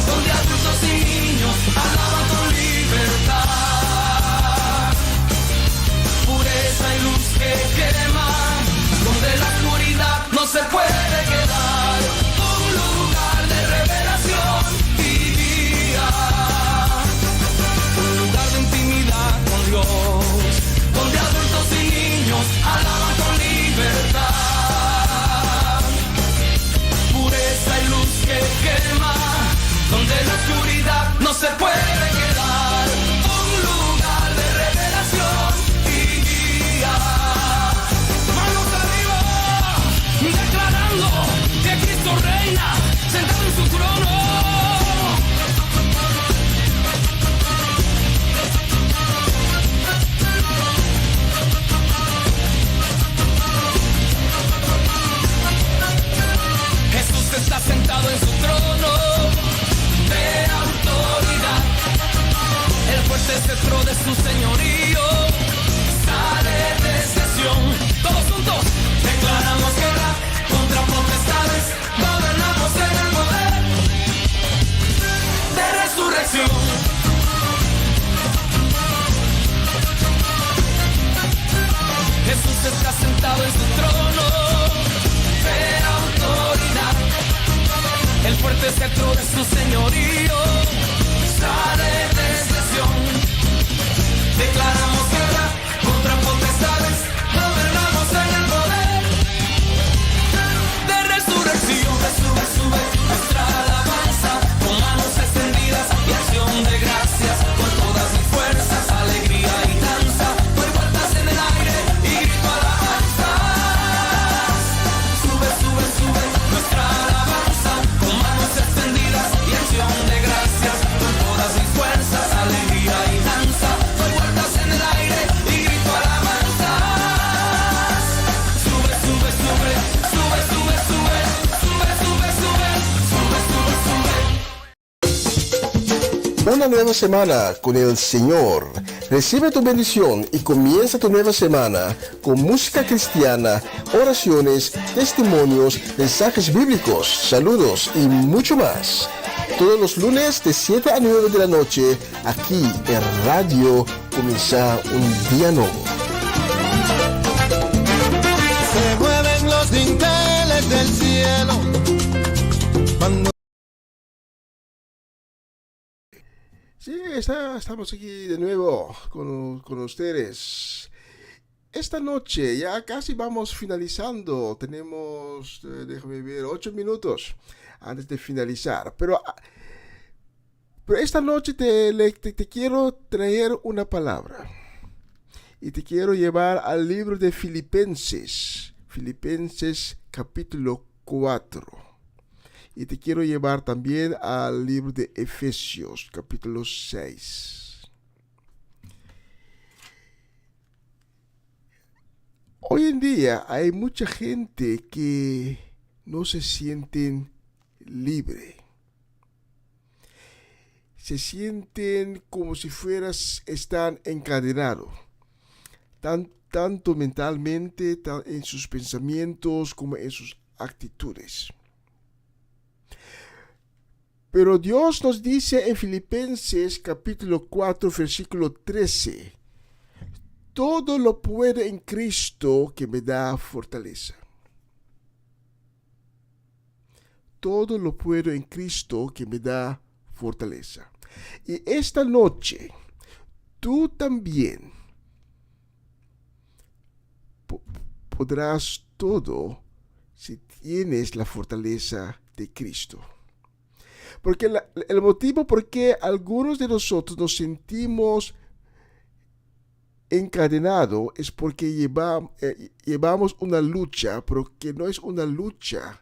Donde adultos y niños alaban con libertad, pureza y luz que queman, donde la oscuridad no se puede quedar, un lugar de revelación y guía, un lugar de intimidad con Dios, donde adultos y niños alaban con libertad, pureza y luz que quema, donde la oscuridad no se puede quedar, un lugar de revelación y guía. Manos arriba, declarando que Cristo reina, sentado en su trono. Jesús está sentado en su trono de autoridad, el fuerte cetro de su señorío sale desde Sión. Todos juntos declaramos guerra contra potestades, gobernamos en el poder de resurrección. Jesús está sentado en su trono de autoridad, el fuerte cetro de su señorío sale desde Sión. Declaramos guerra contra potestades, gobernamos en el poder de resurrección. Sube, sube nuestra alabanza, con manos extendidas y acción de gracias, con todas mis fuerzas, alegría y danza, doy vueltas en el aire y grito alabanzas. Sube, sube, sube nuestra alabanza, con manos extendidas y acción de gracias, con todas mis fuerzas, alegría y danza, doy vueltas en el aire y grito alabanzas. Sube, sube, sube, sube, sube, sube, sube, sube, sube, sube, sube. Una nueva semana con el Señor. Recibe tu bendición y comienza tu nueva semana con música cristiana, oraciones, testimonios, mensajes bíblicos, saludos y mucho más. Todos los lunes de 7 a 9 de la noche, aquí en Radio Comienza un Día Nuevo. Se mueven los dinteles del cielo cuando... Sí, estamos aquí de nuevo con ustedes. Esta noche ya casi vamos finalizando. Tenemos, déjame ver, 8 minutos antes de finalizar. Pero esta noche te quiero traer una palabra. Y te quiero llevar al libro de Filipenses. Filipenses capítulo 4. Y te quiero llevar también al libro de Efesios, capítulo 6. Hoy en día hay mucha gente que no se sienten libre. Se sienten como si están encadenados. Tanto mentalmente, en sus pensamientos, como en sus actitudes. Pero Dios nos dice en Filipenses capítulo 4, versículo 13, todo lo puedo en Cristo que me da fortaleza. Todo lo puedo en Cristo que me da fortaleza. Y esta noche, tú también podrás todo si tienes la fortaleza de Cristo. Porque el motivo por qué algunos de nosotros nos sentimos encadenados es porque llevamos una lucha, pero que no es una lucha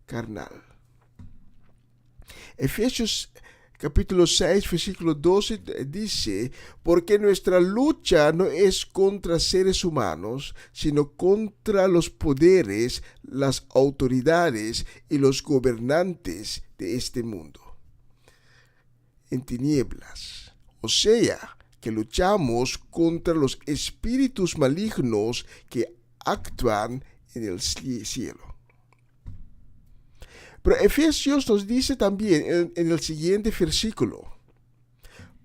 carnal. Efesios capítulo 6, versículo 12 dice, porque nuestra lucha no es contra seres humanos, sino contra los poderes, las autoridades y los gobernantes de este mundo en tinieblas. O sea, que luchamos contra los espíritus malignos que actúan en el cielo. Pero Efesios nos dice también en el siguiente versículo,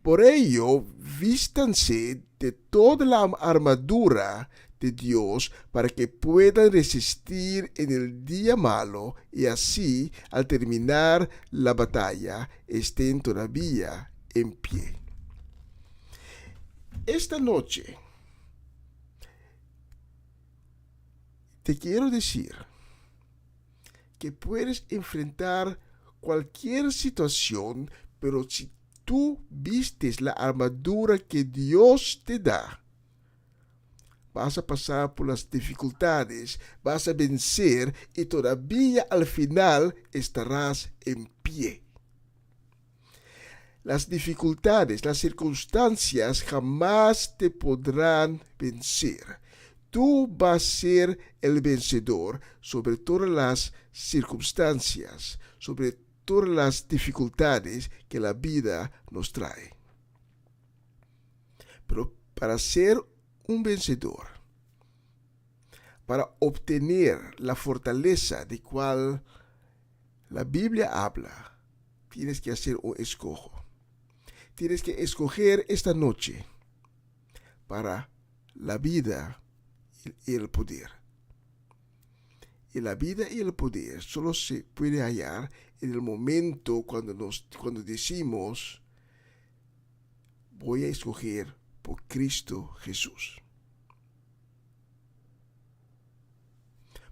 por ello, vístanse de toda la armadura de Dios para que puedan resistir en el día malo y así, al terminar la batalla, estén todavía en pie. Esta noche, te quiero decir que puedes enfrentar cualquier situación, pero si tú vistes la armadura que Dios te da, vas a pasar por las dificultades, vas a vencer y todavía al final estarás en pie. Las dificultades, las circunstancias jamás te podrán vencer. Tú vas a ser el vencedor sobre todas las circunstancias, sobre todas las dificultades que la vida nos trae. Pero para ser un vencedor, para obtener la fortaleza de cual la Biblia habla, tienes que hacer un escojo. Tienes que escoger esta noche para la vida y el poder. Y la vida y el poder solo se puede hallar en el momento cuando decimos, voy a escoger por Cristo Jesús.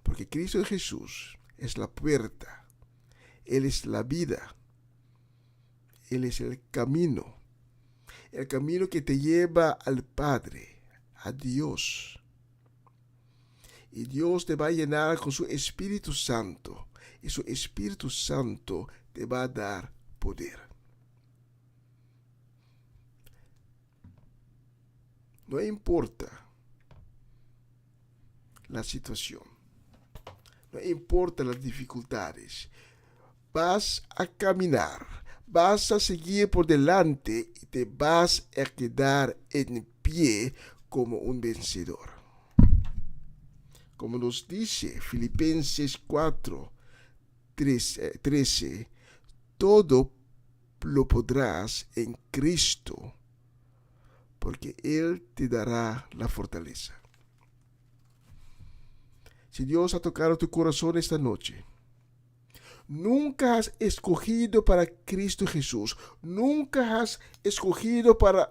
Porque Cristo Jesús es la puerta. Él es la vida. Él es el camino que te lleva al Padre, a Dios. Y Dios te va a llenar con su Espíritu Santo, y su Espíritu Santo te va a dar poder. No importa la situación, no importa las dificultades, vas a caminar, vas a seguir por delante y te vas a quedar en pie como un vencedor. Como nos dice Filipenses 4:13, todo lo podrás en Cristo, porque Él te dará la fortaleza. Si Dios ha tocado tu corazón esta noche, nunca has escogido para Cristo Jesús, nunca has escogido para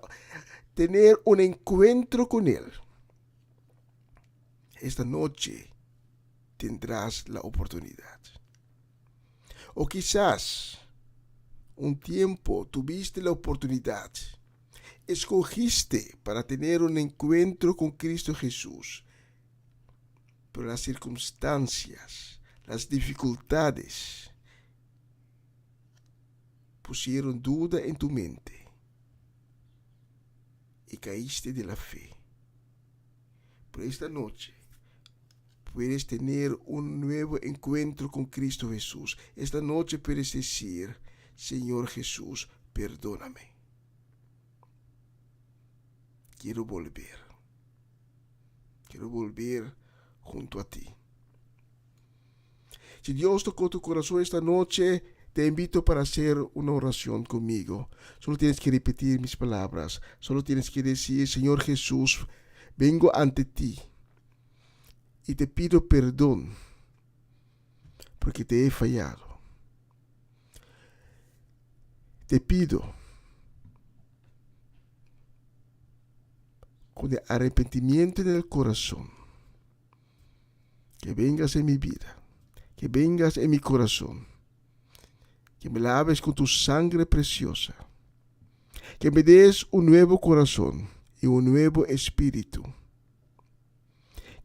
tener un encuentro con Él. Esta noche tendrás la oportunidad. O quizás un tiempo tuviste la oportunidad, escogiste para tener un encuentro con Cristo Jesús, pero las circunstancias, las dificultades pusieron duda en tu mente y caíste de la fe. Pero esta noche puedes tener un nuevo encuentro con Cristo Jesús. Esta noche puedes decir, Señor Jesús, perdóname. Quiero volver. Quiero volver junto a ti. Si Dios tocó tu corazón esta noche, te invito para hacer una oración conmigo. Solo tienes que repetir mis palabras. Solo tienes que decir, Señor Jesús, vengo ante ti y te pido perdón porque te he fallado. Te pido con el arrepentimiento en el corazón que vengas en mi vida, que vengas en mi corazón, que me laves con tu sangre preciosa, que me des un nuevo corazón y un nuevo espíritu,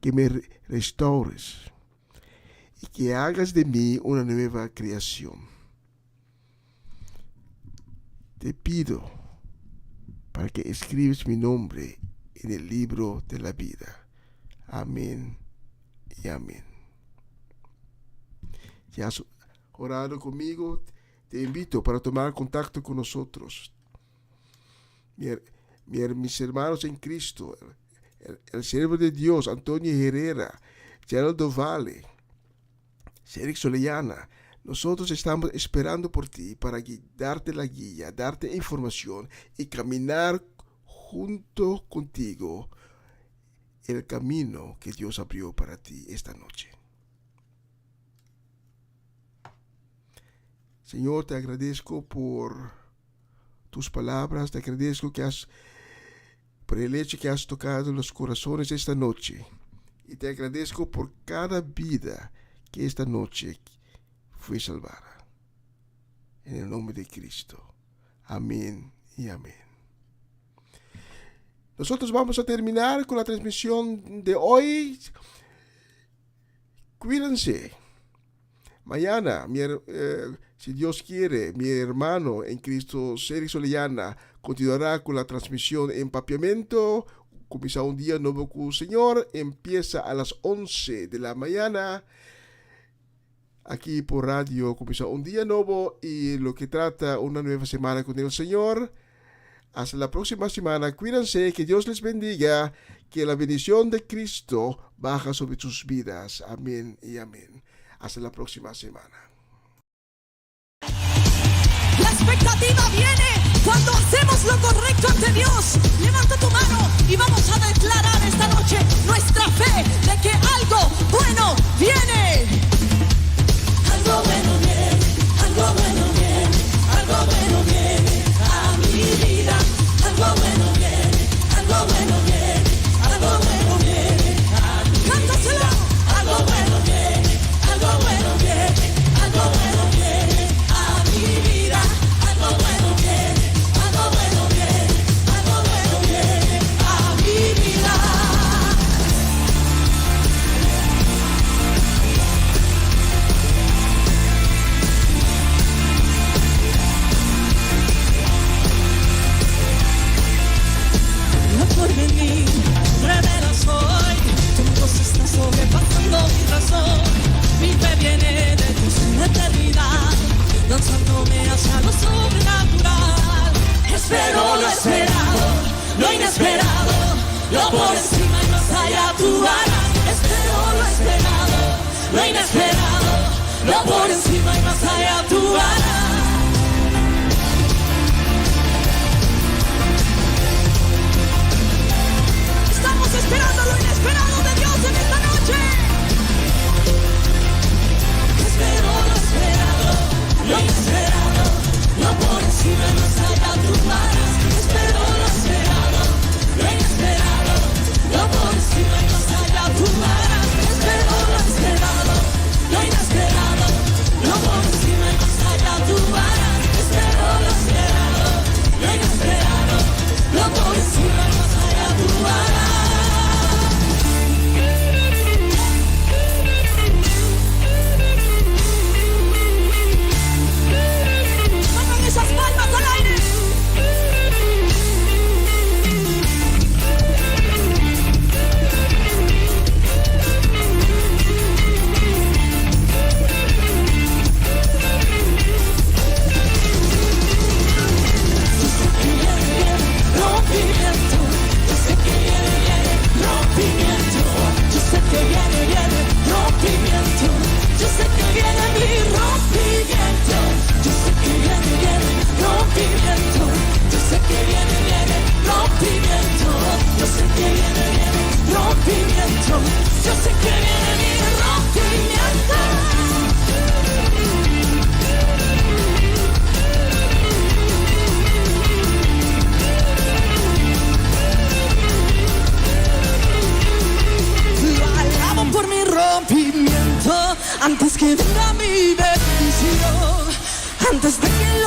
que me restaures y que hagas de mí una nueva creación. te pido para que escribas mi nombre en el libro de la vida. Amén y amén. ¿Ya has orado conmigo? Te invito para tomar contacto con nosotros. Mis hermanos en Cristo, el siervo de Dios, Antonio Herrera, Geraldo Valle, Cedric Soleyana, nosotros estamos esperando por ti para darte la guía, darte información y caminar junto contigo el camino que Dios abrió para ti esta noche. Señor, te agradezco por tus palabras, te agradezco por el hecho que has tocado los corazones esta noche. Y te agradezco por cada vida que esta noche fue salvada. En el nombre de Cristo. Amén y amén. Nosotros vamos a terminar con la transmisión de hoy. Cuídense. Mañana, si Dios quiere, mi hermano en Cristo, Cedric Soleyana, continuará con la transmisión en Papiamento. Comienza un día nuevo con el Señor. Empieza a las 11 de la mañana. Aquí por radio comienza un día nuevo y lo que trata una nueva semana con el Señor. Hasta la próxima semana. Cuídense, que Dios les bendiga, que la bendición de Cristo baja sobre sus vidas. Amén y amén. Hasta la próxima semana. La expectativa viene cuando hacemos lo correcto ante Dios. Levanta tu mano y vamos a declarar esta noche nuestra fe de que algo bueno viene. Algo bueno viene, algo bueno viene, algo bueno viene a mi vida. Algo bueno viene, algo bueno viene, algo bueno viene a mi vida. Cántaselo. Algo bueno viene, algo bueno viene, algo bueno viene a mi vida. Algo bueno viene, algo bueno viene, algo bueno viene a mi vida. Por venir, revelas hoy, tu voz está sobrepasando mi razón. Mi fe viene de tu eternidad, lanzándome hacia lo sobrenatural. Espero lo esperado, lo inesperado, lo por encima y más allá tú harás. Espero lo esperado, lo inesperado, lo por encima y más allá tú harás. Estamos esperando lo inesperado de Dios en esta noche. Espero lo esperado, lo inesperado, lo por encima y más allá tú harás. Espero lo esperado, lo inesperado, lo por encima y más allá tú harás. Espero lo esperado, lo inesperado, lo por encima y más allá tú harás. Espero lo esperado, lo inesperado, lo por encima y más allá tú harás. Esas palmas al aire. Rompimiento, yo sé que viene rompimiento, yo sé que viene rompimiento, yo sé que viene mi rompimiento, yo sé que viene rompimiento, yo sé que viene rompimiento, yo sé que viene rompimiento, yo sé que viene mi rompimiento. Lo alabo por mi rompimiento, antes que venga mi bendición, antes de que